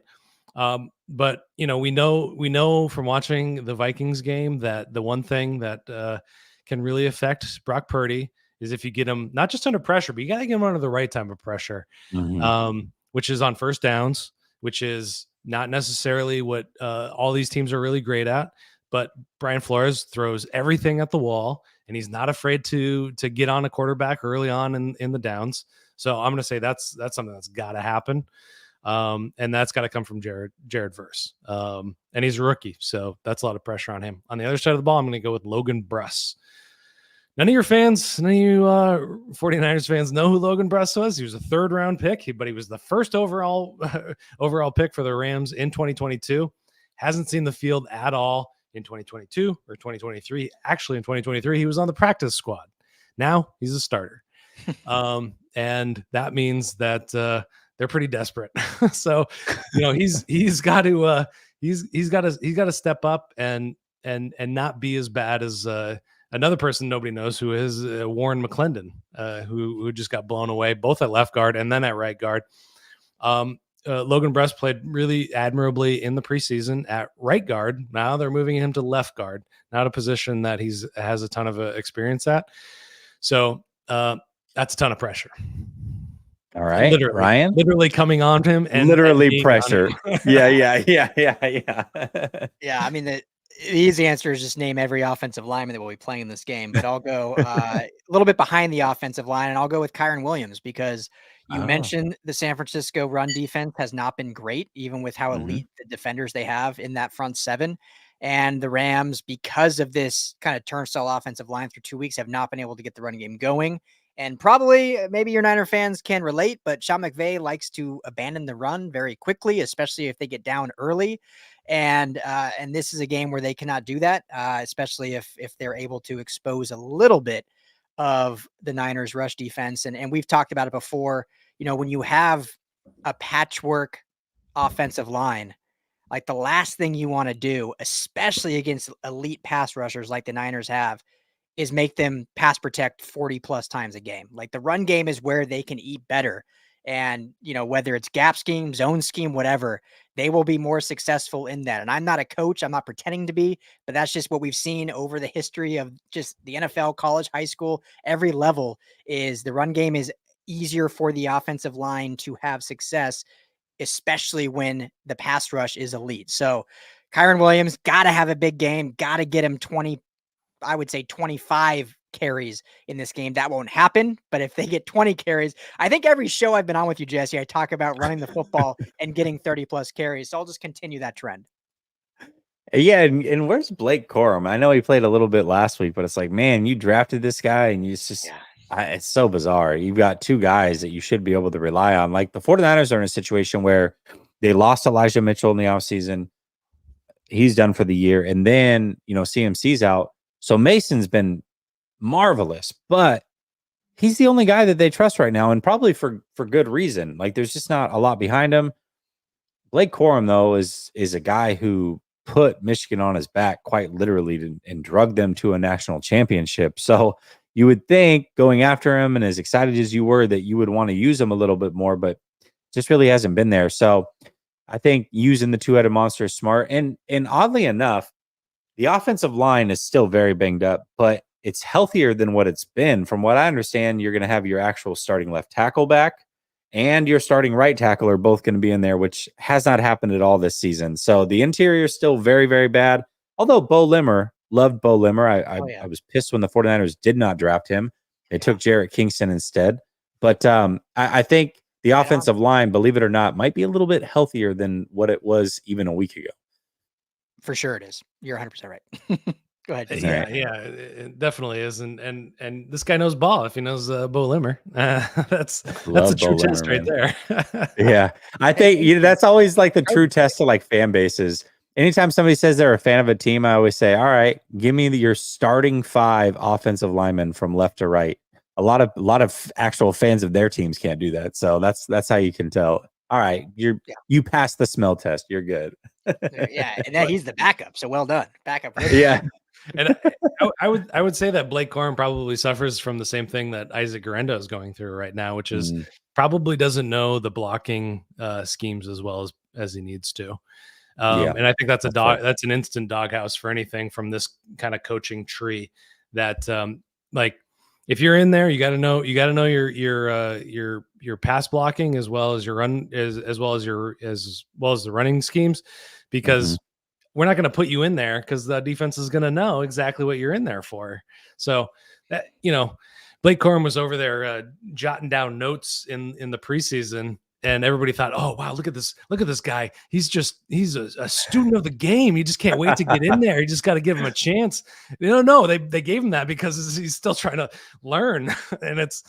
But we know from watching the Vikings game that the one thing that can really affect Brock Purdy is if you get him not just under pressure, but you got to get him under the right type of pressure, which is on first downs, which is not necessarily what all these teams are really great at. But Brian Flores throws everything at the wall, and he's not afraid to get on a quarterback early on in the downs. So I'm going to say that's something that's got to happen. And that's got to come from Jared Verse. And he's a rookie, so that's a lot of pressure on him. On the other side of the ball, I'm going to go with Logan Bruss. None of you 49ers fans know who Logan Bruss was. He was a 3rd round pick, but he was the first overall pick for the Rams in 2022. Hasn't seen the field at all in 2022 or 2023. Actually, in 2023, he was on the practice squad. Now he's a starter. And that means that they're pretty desperate. So, he's got to step up and not be as bad as another person nobody knows, who is Warren McClendon, who just got blown away both at left guard and then at right guard. Logan Bruss played really admirably in the preseason at right guard. Now they're moving him to left guard, not a position that has a ton of experience at. So that's a ton of pressure. All right, Ryan. Literally coming on him and literally being pressure. Yeah. Yeah, I mean, the easy answer is just name every offensive lineman that will be playing in this game. But I'll go a little bit behind the offensive line, and I'll go with Kyron Williams because you mentioned the San Francisco run defense has not been great, even with how elite the defenders they have in that front seven. And the Rams, because of this kind of turnstile offensive line through 2 weeks, have not been able to get the running game going. And probably maybe your Niner fans can relate, but Sean McVay likes to abandon the run very quickly, especially if they get down early. And this is a game where they cannot do that, especially if they're able to expose a little bit of the Niners rush defense. And we've talked about it before. You know, when you have a patchwork offensive line, like the last thing you want to do, especially against elite pass rushers like the Niners have, is make them pass protect 40 plus times a game. Like the run game is where they can eat better. And, you know, whether it's gap scheme, zone scheme, whatever, they will be more successful in that. And I'm not a coach. I'm not pretending to be, but that's just what we've seen over the history of just the NFL, college, high school, every level is the run game is easier for the offensive line to have success, especially when the pass rush is elite. So Kyron Williams got to have a big game, got to get him 20, I would say 25 carries in this game. That won't happen, but if they get 20 carries, I think every show I've been on with you, Jesse, I talk about running the football and getting 30 plus carries. So I'll just continue that trend. Yeah, and where's Blake Corum? I know he played a little bit last week, but it's like, man, you drafted this guy and it's just it's so bizarre. You've got two guys that you should be able to rely on. Like the 49ers are in a situation where they lost Elijah Mitchell in the offseason. He's done for the year. And then, you know, CMC's out. So Mason's been marvelous, but he's the only guy that they trust right now, and probably for good reason. Like there's just not a lot behind him. Blake Corum, though, is a guy who put Michigan on his back quite literally and drugged them to a national championship. So you would think going after him, and as excited as you were, that you would want to use him a little bit more, but just really hasn't been there. So I think using the two-headed monster is smart. And oddly enough, the offensive line is still very banged up, but it's healthier than what it's been. From what I understand, you're going to have your actual starting left tackle back and your starting right tackle are both going to be in there, which has not happened at all this season. So the interior is still very, very bad. Although Bo Limmer, loved Bo Limmer. I was pissed when the 49ers did not draft him. They took Jarrett Kingston instead. But I think the offensive line, believe it or not, might be a little bit healthier than what it was even a week ago. For sure it is. You're 100% right. Go ahead. Yeah, it definitely is. And this guy knows ball if he knows Bo Limmer. That's a true test right there. Yeah. I think that's always like the true test of like fan bases. Anytime somebody says they're a fan of a team, I always say, all right, give me your starting 5 offensive linemen from left to right. A lot of actual fans of their teams can't do that. So that's how you can tell. All right, you passed the smell test. You're good. Yeah, and then he's the backup. So well done, backup. Yeah, and I would say that Blake Corum probably suffers from the same thing that Isaac Guerrero is going through right now, which is probably doesn't know the blocking schemes as well as he needs to. And I think that's that's an instant doghouse for anything from this kind of coaching tree. That like if you're in there, you got to know your pass blocking as well as your run as well as the running schemes, because we're not going to put you in there because the defense is going to know exactly what you're in there for. So that, Blake Corum was over there jotting down notes in the preseason, and everybody thought, oh wow, look at this guy. He's a student of the game. He just can't wait to get in there. You just got to give him a chance. No, they gave him that because he's still trying to learn. And it's,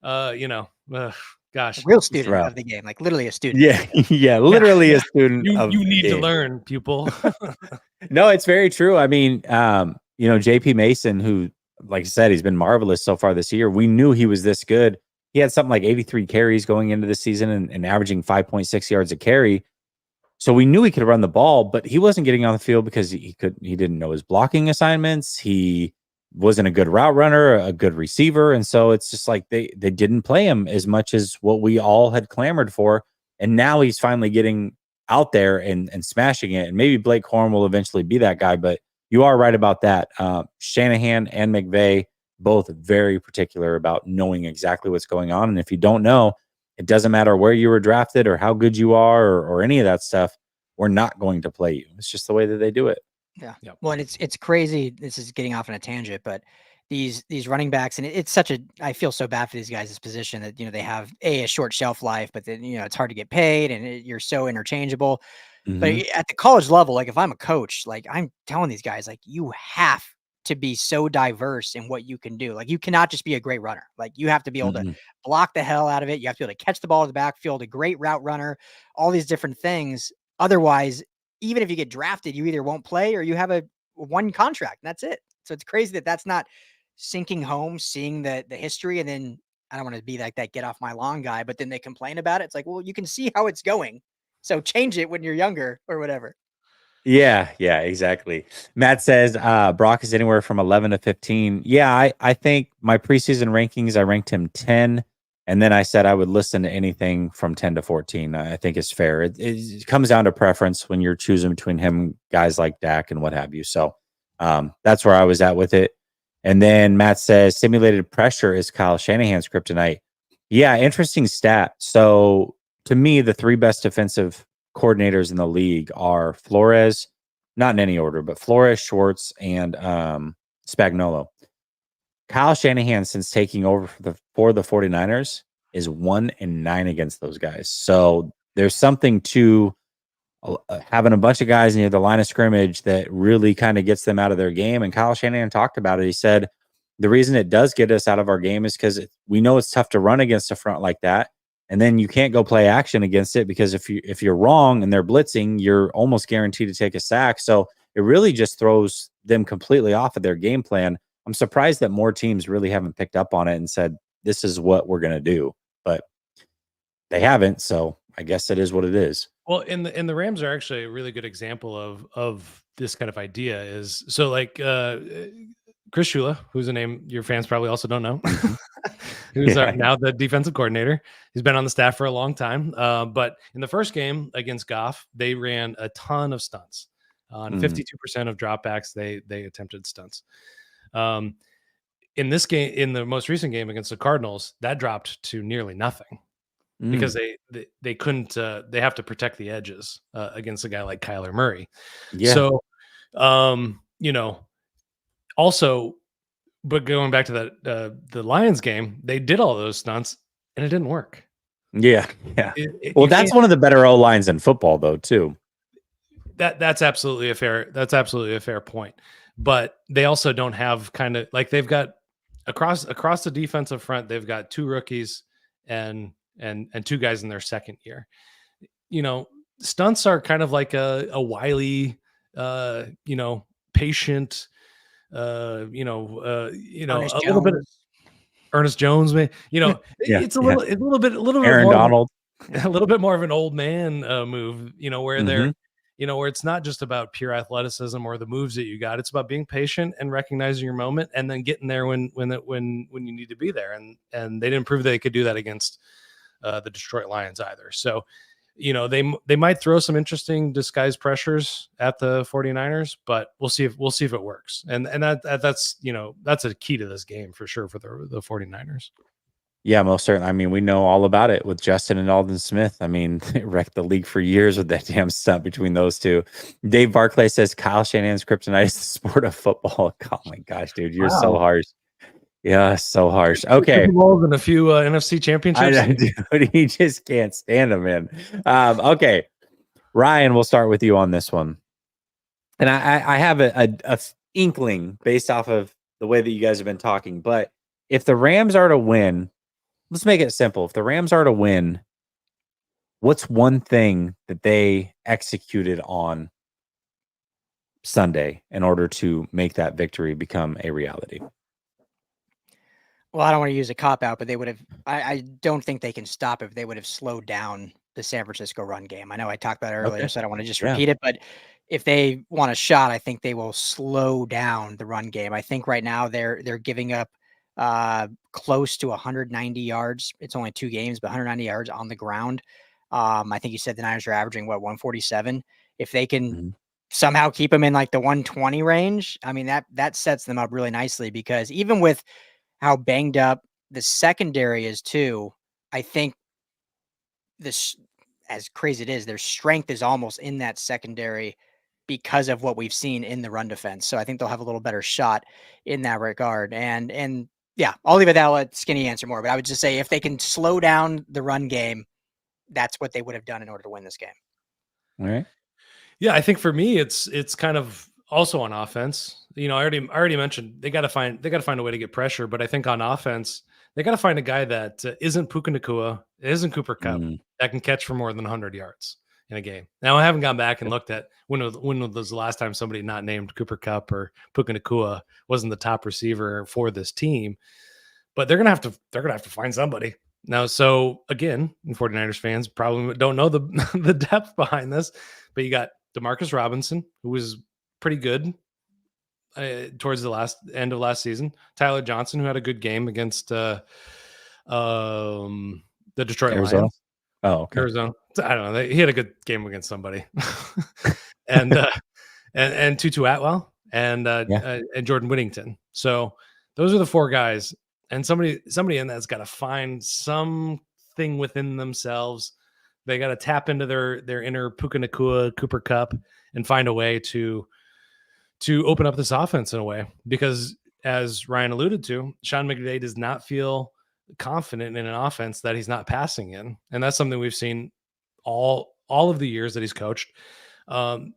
gosh, a real student of the game, like literally a student. Yeah, literally a student. You need to learn, pupil. No, it's very true. I mean, JP Mason, who, like I said, he's been marvelous so far this year. We knew he was this good. He had something like 83 carries going into the season and averaging 5.6 yards a carry. So we knew he could run the ball, but he wasn't getting on the field because he didn't know his blocking assignments. He wasn't a good route runner, a good receiver. And so it's just like they didn't play him as much as what we all had clamored for. And now he's finally getting out there and smashing it. And maybe Blake Corum will eventually be that guy, but you are right about that. Shanahan and McVay, both very particular about knowing exactly what's going on. And if you don't know, it doesn't matter where you were drafted or how good you are or any of that stuff. We're not going to play you. It's just the way that they do it. Yeah. Yep. Well, and it's crazy. This is getting off on a tangent, but these running backs, and it's such a, I feel so bad for these guys' position that, they have a short shelf life, but then, it's hard to get paid and you're so interchangeable. But at the college level, like if I'm a coach, like I'm telling these guys, like you have to be so diverse in what you can do. Like you cannot just be a great runner. Like you have to be able to block the hell out of it. You have to be able to catch the ball in the backfield, a great route runner, all these different things. Otherwise, even if you get drafted, you either won't play or you have a one contract and that's it. So it's crazy that that's not sinking home, seeing the history. And then I don't want to be like that get off my lawn guy, but then they complain about it. It's like, well, you can see how it's going. So change it when you're younger or whatever. Yeah, exactly. Matt says Brock is anywhere from 11 to 15. Yeah, I think my preseason rankings, I ranked him 10. And then I said I would listen to anything from 10 to 14. I think it's fair. It comes down to preference when you're choosing between him, guys like Dak and what have you. So that's where I was at with it. And then Matt says simulated pressure is Kyle Shanahan's kryptonite. Yeah, interesting stat. So to me, the three best defensive coordinators in the league are Flores, not in any order, but Flores, Schwartz, and Spagnuolo. Kyle Shanahan, since taking over for the 49ers, is 1-9 against those guys. So there's something to having a bunch of guys near the line of scrimmage that really kind of gets them out of their game. And Kyle Shanahan talked about it. He said the reason it does get us out of our game is because we know it's tough to run against a front like that. And then you can't go play action against it because if you're wrong and they're blitzing, you're almost guaranteed to take a sack. So it really just throws them completely off of their game plan. I'm surprised that more teams really haven't picked up on it and said, this is what we're going to do. But they haven't. So I guess it is what it is. Well, and the Rams are actually a really good example of this kind of idea. Is so like Chris Shula, who's a name your fans probably also don't know, who's now the defensive coordinator. He's been on the staff for a long time. But in the first game against Goff, they ran a ton of stunts. On 52% of dropbacks, they attempted stunts. In this game, in the most recent game against the Cardinals, that dropped to nearly nothing. Because they couldn't they have to protect the edges against a guy like Kyler Murray. Yeah. So also, but going back to that the Lions game, they did all those stunts and it didn't work. Yeah. Well, that's one of the better O lines in football, though, too. That's absolutely a fair point. But they also don't have kind of like they've got across the defensive front, they've got two rookies and two guys in their second year. Stunts are kind of like a wily, patient, a little bit of Ernest Jones, it's a little bit Aaron more Donald, a little bit more of an old man move, where they're, where it's not just about pure athleticism or the moves that you got. It's about being patient and recognizing your moment and then getting there when you need to be there. And they didn't prove they could do that against the Detroit Lions either. So, they might throw some interesting disguised pressures at the 49ers, but we'll see if it works. And that's a key to this game for sure for the 49ers. Yeah, most certainly. I mean, we know all about it with Justin and Alden Smith. I mean, they wrecked the league for years with that damn stunt between those two. Dave Barclay says Kyle Shanahan's kryptonite is the sport of football. Oh my gosh, dude, you're so harsh. Yeah, so harsh. Okay. More than a few NFC championships. Dude, he just can't stand him, man. Okay. Ryan, we'll start with you on this one. And I have a inkling based off of the way that you guys have been talking. But if the Rams are to win, let's make it simple. If the Rams are to win, what's one thing that they executed on Sunday in order to make that victory become a reality? Well, I don't want to use a cop out, but they would have. I don't think they can stop if they would have slowed down the San Francisco run game. I know I talked about it earlier, so I don't want to just repeat it. But if they want a shot, I think they will slow down the run game. I think right now they're giving up close to 190 yards. It's only 2 games, but 190 yards on the ground. I think you said the Niners are averaging 147. If they can Mhm. somehow keep them in like the 120 range, I mean that sets them up really nicely, because even with how banged up the secondary is too, I think this, as crazy it is, their strength is almost in that secondary because of what we've seen in the run defense. So I think they'll have a little better shot in that regard. And yeah, I'll leave it that. I'll let Skinny answer more, but I would just say if they can slow down the run game, that's what they would have done in order to win this game. All right. Yeah, I think for me, it's kind of also on offense. You know, I already mentioned they got to find a way to get pressure, but I think on offense they got to find a guy that isn't Puka Nakua, isn't Cooper Cup, Mm. that can catch for more than 100 yards in a game. Now I haven't gone back and looked at when was the last time somebody not named Cooper Cup or Puka Nakua wasn't the top receiver for this team, but they're gonna have to find somebody. Now, so again, 49ers fans probably don't know the the depth behind this, but you got Demarcus Robinson, who was pretty good towards the end of last season. Tyler Johnson, who had a good game against the Detroit Arizona. Lions. Oh, okay. Arizona. I don't know. He had a good game against somebody, and and Tutu Atwell Yeah. and Jordan Whittington. So those are the four guys, and somebody in that's got to find something within themselves. They got to tap into their inner Puka Nakua, Cooper Cup, and find a way to open up this offense in a way, because as Ryan alluded to, Sean McVay does not feel confident in an offense that he's not passing in, and that's something we've seen all of the years that he's coached. And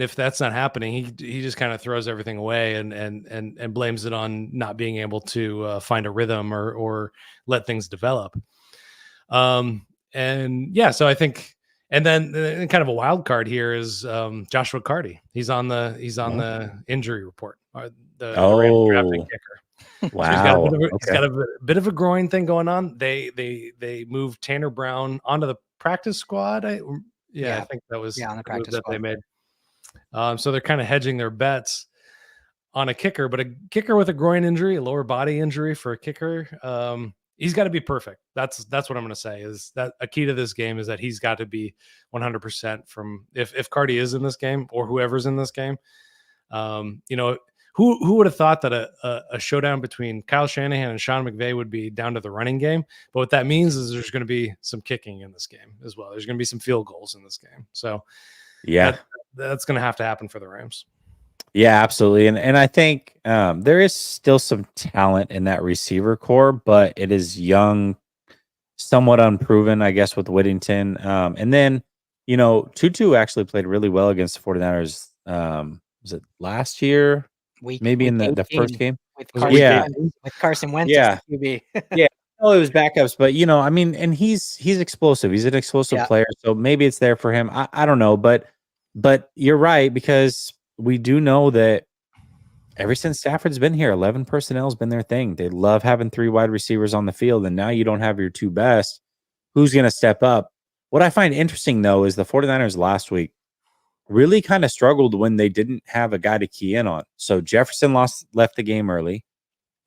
if that's not happening, he just kind of throws everything away and blames it on not being able to find a rhythm or let things develop. And yeah, so I think, and then kind of a wild card here is Joshua Carty. He's on the injury report. The Rams drafting Oh, kicker. wow. So he's got a bit of Okay. he's got a bit of a groin thing going on. They moved Tanner Brown onto the practice squad. I think that was on the the move practice that they squad. made. So they're kind of hedging their bets on a kicker, but a kicker with a groin injury, a lower body injury for a kicker, he's got to be perfect. That's what I'm going to say, is that a key to this game is that he's got to be 100% from if Carty is in this game or whoever's in this game. You know, who would have thought that a showdown between Kyle Shanahan and Sean McVay would be down to the running game? But what that means is there's going to be some kicking in this game as well. There's going to be some field goals in this game. So Yeah. that's going to have to happen for the Rams. Yeah, absolutely. And I think there is still some talent in that receiver core, but it is young, somewhat unproven, I guess, with Whittington. And then, Tutu actually played really well against the 49ers. Was it last year? Maybe Week in the first 18 game? with Was it Carson week Yeah. Wentz, with Carson Wentz Yeah. as the QB. Yeah. Oh, it was backups, but I mean, and he's explosive. He's an explosive Yeah. player, so maybe it's there for him. I don't know, but you're right, because we do know that ever since Stafford's been here, 11 personnel's been their thing. They love having 3 wide receivers on the field, and now you don't have your 2 best. Who's going to step up? What I find interesting, though, is the 49ers last week really kind of struggled when they didn't have a guy to key in on. So Jefferson left the game early.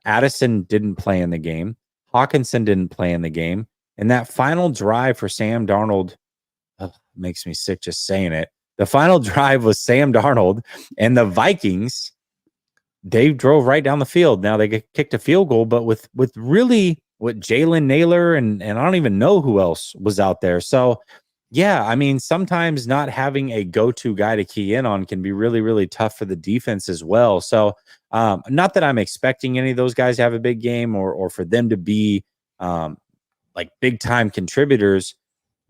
Addison didn't play in the game. Hawkinson didn't play in the game. And that final drive for Sam Darnold makes me sick just saying it. The final drive was Sam Darnold and the Vikings. They drove right down the field. Now they kicked a field goal, but with really what Jalen Naylor and I don't even know who else was out there. So yeah, I mean, sometimes not having a go-to guy to key in on can be really, really tough for the defense as well. So not that I'm expecting any of those guys to have a big game or for them to be like big time contributors,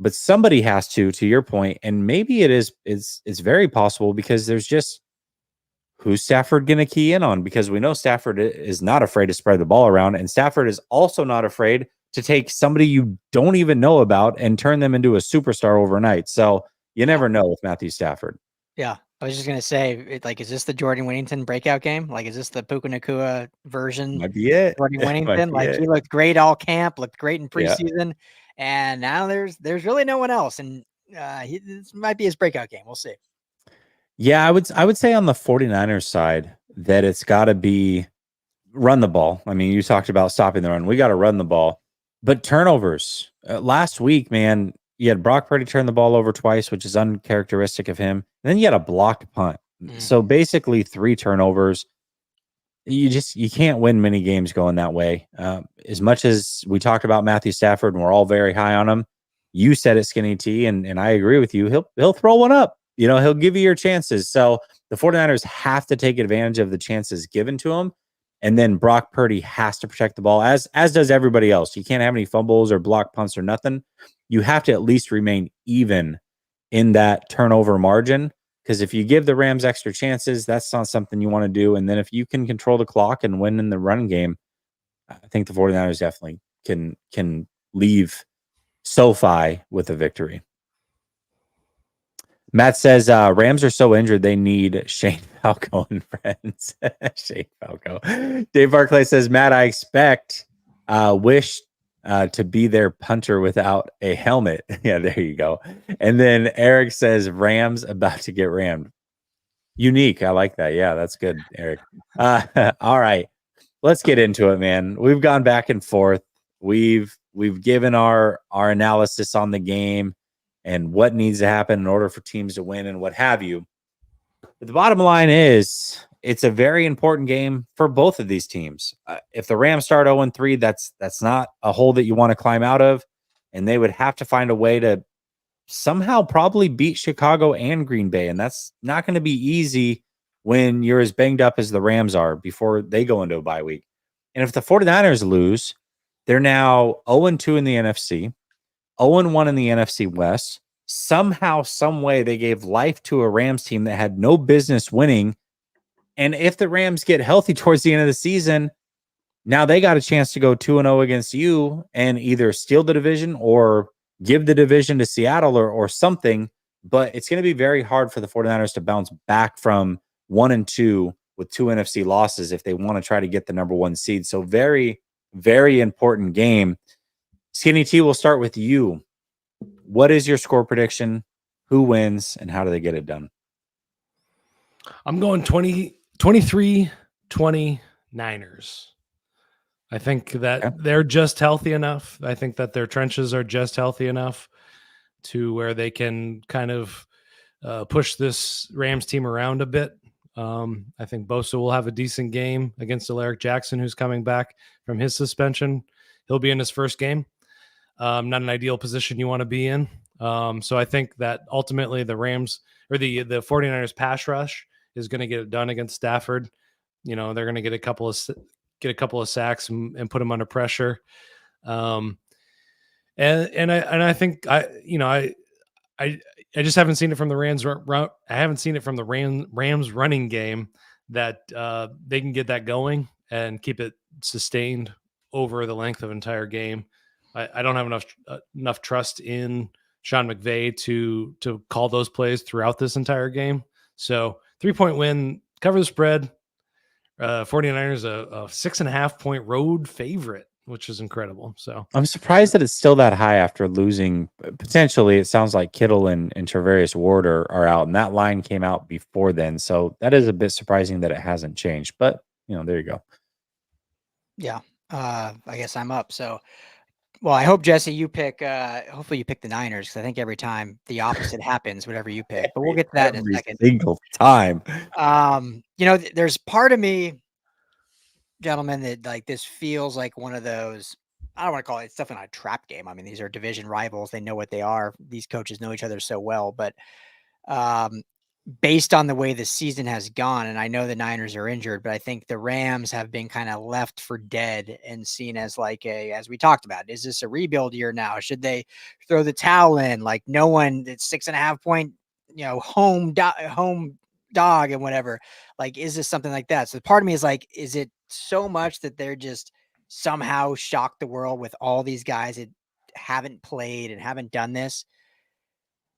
but somebody has to your point. And maybe it's very possible, because there's just, who's Stafford going to key in on? Because we know Stafford is not afraid to spread the ball around, and Stafford is also not afraid to take somebody you don't even know about and turn them into a superstar overnight. So you never know with Matthew Stafford. Yeah. I was just going to say, is this the Jordan Whittington breakout game? Like, is this the Puka Nakua version? Might be it. Jordan Might Whittington, be like it. he looked great all camp, looked great in Yeah. preseason, and now there's really no one else, and this might be his breakout game. We'll see. Yeah, I would say on the 49ers side that it's got to be run the ball. I mean, you talked about stopping the run. We got to run the ball. But turnovers last week, man, you had Brock Purdy turn the ball over twice, which is uncharacteristic of him. And then you had a blocked punt. So basically 3 turnovers. You can't win many games going that way. As much as we talked about Matthew Stafford and we're all very high on him, you said it, Skinny T, and I agree with you. He'll throw one up. He'll give you your chances. So the 49ers have to take advantage of the chances given to them. And then Brock Purdy has to protect the ball, as does everybody else. You can't have any fumbles or block punts or nothing. You have to at least remain even in that turnover margin. Because if you give the Rams extra chances, that's not something you want to do. And then if you can control the clock and win in the run game, I think the 49ers definitely can leave SoFi with a victory. Matt says Rams are so injured they need Shane Falco and friends. Shane Falco. Dave Barclay says, Matt, I wish to be their punter without a helmet. Yeah, there you go. And then Eric says Rams about to get rammed. Unique. I like that. Yeah, that's good, Eric. All right. Let's get into it, man. We've gone back and forth. We've given our analysis on the game and what needs to happen in order for teams to win and what have you. But the bottom line is it's a very important game for both of these teams. If the Rams start 0-3, that's not a hole that you want to climb out of, and they would have to find a way to somehow probably beat Chicago and Green Bay, and that's not going to be easy when you're as banged up as the Rams are before they go into a bye week. And if the 49ers lose, they're now 0-2 in the NFC, 0-1 in the NFC West. Somehow, some way, they gave life to a Rams team that had no business winning. And if the Rams get healthy towards the end of the season, now they got a chance to go 2-0 against you and either steal the division or give the division to Seattle or something. But it's going to be very hard for the 49ers to bounce back from 1-2 with 2 NFC losses if they want to try to get the number 1 seed. So very, very important game. Skinny T, we'll start with you. What is your score prediction? Who wins and how do they get it done? I'm going 23-20 Niners. I think that they're just healthy enough. I think that their trenches are just healthy enough to where they can kind of push this Rams team around a bit. I think Bosa will have a decent game against Alaric Jackson, who's coming back from his suspension. He'll be in his first game. Not an ideal position you want to be in. So I think that ultimately the Rams or the 49ers pass rush is going to get it done against Stafford. They're going to get a couple of sacks and put them under pressure. And I think I just haven't seen it from the Rams. I haven't seen it from the Rams running game that they can get that going and keep it sustained over the length of an entire game. I don't have enough trust in Sean McVay to call those plays throughout this entire game. So 3-point win, cover the spread. 49ers a 6.5 point road favorite, which is incredible. So I'm surprised that it's still that high after losing. Potentially, it sounds like Kittle and Travarius Ward are out, and that line came out before then. So that is a bit surprising that it hasn't changed. But there you go. Yeah, I guess I'm up. So, well, I hope Jesse, you pick. Hopefully, you pick the Niners because I think every time the opposite happens, whatever you pick. But we'll get to that in a second. Single time. There's part of me, gentlemen, that like this feels like one of those. I don't want to call it. It's definitely not a trap game. I mean, these are division rivals. They know what they are. These coaches know each other so well. But based on the way the season has gone, and I know the Niners are injured, but I think the Rams have been kind of left for dead and seen as like as we talked about, is this a rebuild year now? Should they throw the towel in? Like no one, it's 6.5 point, home dog and whatever. Like, is this something like that? So part of me is like, is it so much that they're just somehow shocked the world with all these guys that haven't played and haven't done this?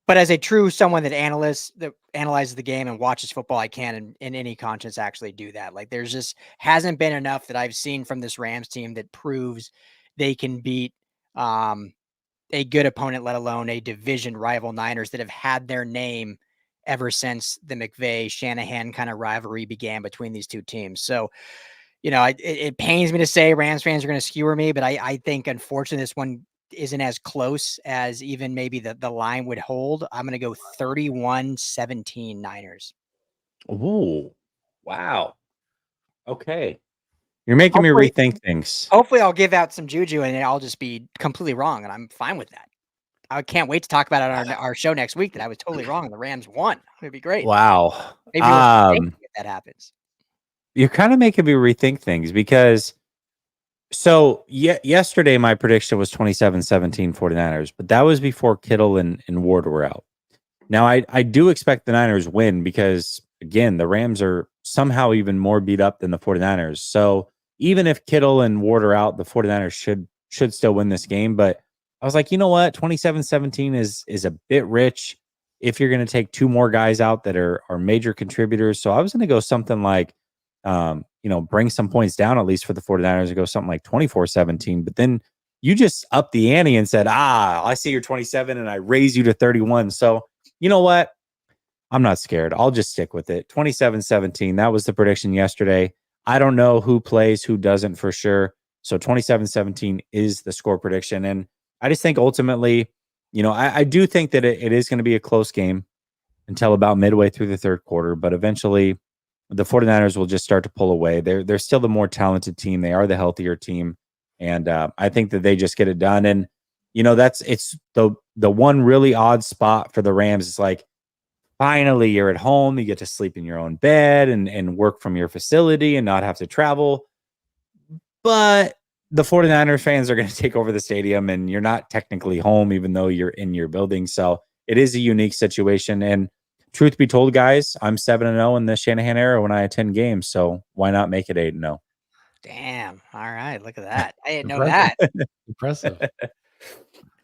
But as a true someone that analyzes the game and watches football, I can in any conscience actually do that. Like there's just hasn't been enough that I've seen from this Rams team that proves they can beat a good opponent, let alone a division rival Niners that have had their name ever since the McVay Shanahan kind of rivalry began between these two teams. So, it pains me to say Rams fans are going to skewer me, but I think unfortunately this one isn't as close as even maybe the line would hold. I'm going to go 31-17 Niners. Ooh, wow. Okay. You're making me Hopefully, rethink things. hopefully I'll give out some juju and I'll just be completely wrong, and I'm fine with that. I can't wait to talk about it on our show next week that I was totally wrong and the Rams won. It'd be great. Wow. Maybe we'll thank you if that happens. You're kind of making me rethink things because yesterday my prediction was 27-17 49ers, but that was before Kittle and Ward were out. Now I do expect the Niners win because again, the Rams are somehow even more beat up than the 49ers. So even if Kittle and Ward are out, the 49ers should still win this game. But I was like, you know what? 27-17 is a bit rich if you're going to take two more guys out that are major contributors. So I was going to go something like bring some points down at least for the 49ers and go something like 24-17. But then you just upped the ante and said, I see you're 27 and I raise you to 31. So you know what? I'm not scared. I'll just stick with it. 27-17. That was the prediction yesterday. I don't know who plays, who doesn't for sure. So 27-17 is the score prediction. And I just think ultimately, I do think that it is going to be a close game until about midway through the third quarter. But eventually the 49ers will just start to pull away. They're still the more talented team. They are the healthier team. And I think that they just get it done. And, it's the one really odd spot for the Rams. It's like, finally, you're at home. You get to sleep in your own bed and work from your facility and not have to travel. But the 49ers fans are going to take over the stadium and you're not technically home, even though you're in your building. So it is a unique situation. And truth be told, guys, I'm 7-0 in the Shanahan era when I attend games. So why not make it 8-0? Damn. All right. Look at that. I didn't know that. Impressive.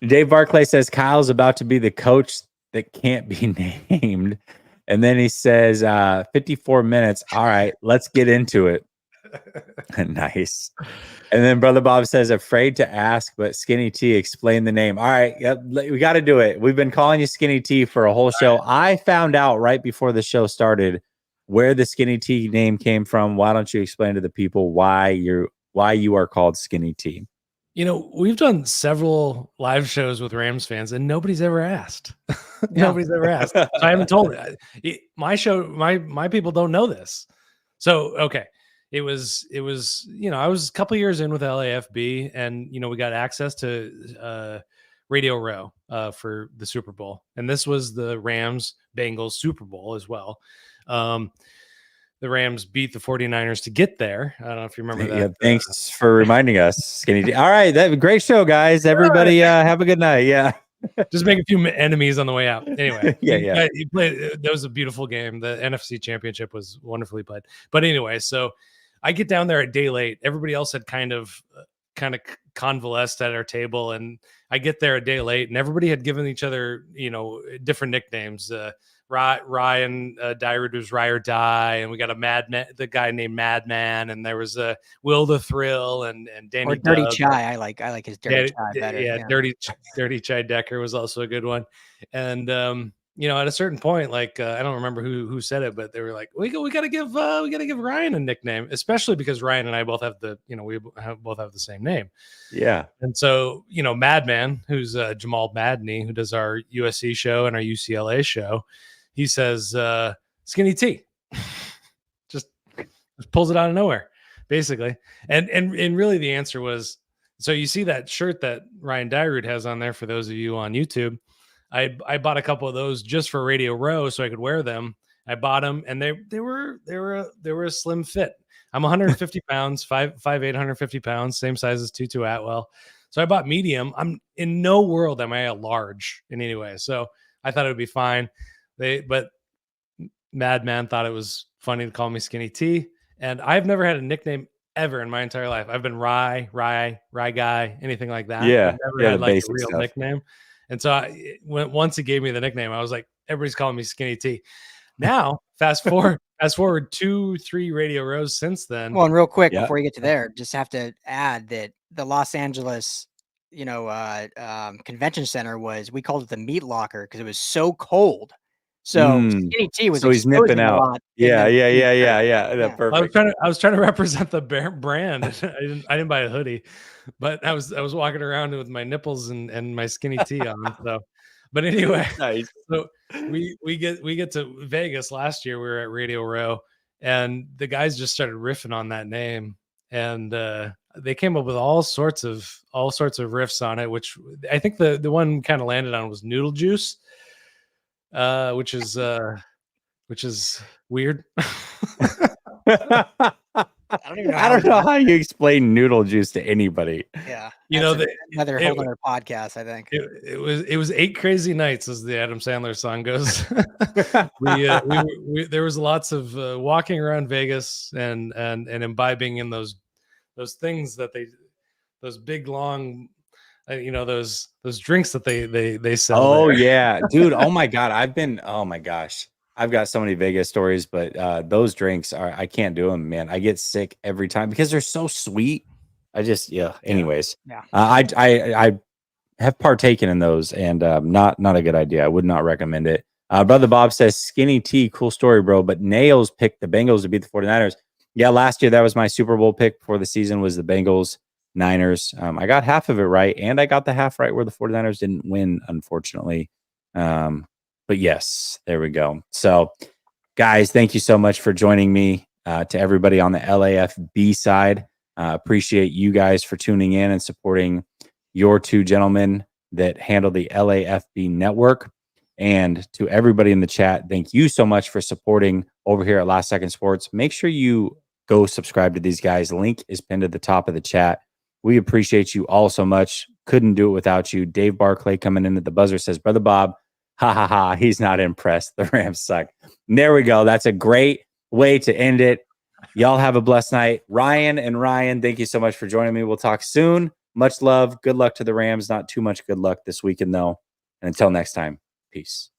Dave Barclay says Kyle's about to be the coach that can't be named. And then he says, 54 minutes. All right, let's get into it. Nice. And then Brother Bob says, afraid to ask, but Skinny T, explain the name. All right, yep, we got to do it. We've been calling you Skinny T for a whole show. Right. I found out right before the show started where the Skinny T name came from. Why don't you explain to the people why you are called Skinny T? We've done several live shows with Rams fans and nobody's ever asked. Nobody's ever asked. So I haven't told it. My show, my people don't know this. So, okay. It was, I was a couple years in with LAFB and, we got access to Radio Row for the Super Bowl. And this was the Rams Bengals Super Bowl as well. The Rams beat the 49ers to get there. I don't know if you remember that. Yeah, thanks for reminding us, Skinny T. All right, great show, guys. Everybody have a good night. Yeah. Just make a few enemies on the way out. Anyway, yeah. He played. That was a beautiful game. The NFC Championship was wonderfully played. But anyway, so I get down there a day late. Everybody else had kind of convalesced at our table, and I get there a day late, and everybody had given each other, different nicknames. Ryan Dyrud was Rye or Die, and we got a Madman, the guy named Madman, and there was a Will the Thrill and Danny or Dirty Dub. Chai. I like his Dirty Chai better. Yeah, Dirty Chai Decker was also a good one. And at a certain point, like I don't remember who said it, but they were like, we gotta give Ryan a nickname, especially because Ryan and I both have both have the same name. Yeah. And so, Madman, who's Jamal Madney, who does our USC show and our UCLA show, he says, Skinny T. just pulls it out of nowhere, basically. And really the answer was, so you see that shirt that Ryan Dyrud has on there for those of you on YouTube. I bought a couple of those just for Radio Row so I could wear them. I bought them and they were a slim fit. I'm 150 pounds, 5'8", 150 pounds, same size as Tutu Atwell. So I bought medium. I'm in no world am I a large in any way. So I thought it would be fine. But Madman thought it was funny to call me Skinny T. And I've never had a nickname ever in my entire life. I've been Rye Guy, anything like that. Yeah. I've never had like a real stuff. nickname. And so once he gave me the nickname, I was like, everybody's calling me Skinny T. Now, fast forward 2-3 Radio Rows since then. Well, and real quick before you get to there, just have to add that the Los Angeles, convention center we called it the meat locker because it was so cold So Skinny T was so he's nipping exposing a out. lot. Yeah. Yeah. Perfect. I was trying to represent the brand. I didn't buy a hoodie, but I was walking around with my nipples and my skinny tee on. So, but anyway, Nice. so we get to Vegas last year. We were at Radio Row, and the guys just started riffing on that name, and they came up with all sorts of riffs on it. Which I think the one kind of landed on was Noodle Juice, which is weird. I don't know how you explain noodle juice to anybody. Yeah, another whole other podcast. I think it was 8 crazy nights, as the Adam Sandler song goes. There was lots of walking around Vegas and imbibing in those things that those big long, those drinks that they sell. Oh there. yeah, dude. Oh my God. Oh my gosh. I've got so many Vegas stories, but those drinks I can't do them, man. I get sick every time because they're so sweet. Anyways. Yeah. I have partaken in those, and not a good idea. I would not recommend it. Brother Bob says Skinny T, cool story, bro. But Nails picked the Bengals to beat the 49ers. Yeah, last year that was my Super Bowl pick before the season was the Bengals Niners. I got half of it right, and I got the half right where the 49ers didn't win, unfortunately. But yes, there we go. So, guys, thank you so much for joining me. To everybody on the LAFB side, appreciate you guys for tuning in and supporting your two gentlemen that handle the LAFB network. And to everybody in the chat, thank you so much for supporting over here at Last Second Sports. Make sure you go subscribe to these guys. Link is pinned at the top of the chat. We appreciate you all so much. Couldn't do it without you. Dave Barclay coming in at the buzzer says, Brother Bob, ha ha ha, he's not impressed. The Rams suck. And there we go. That's a great way to end it. Y'all have a blessed night. Ryan and Ryan, thank you so much for joining me. We'll talk soon. Much love. Good luck to the Rams. Not too much good luck this weekend, though. And until next time, peace.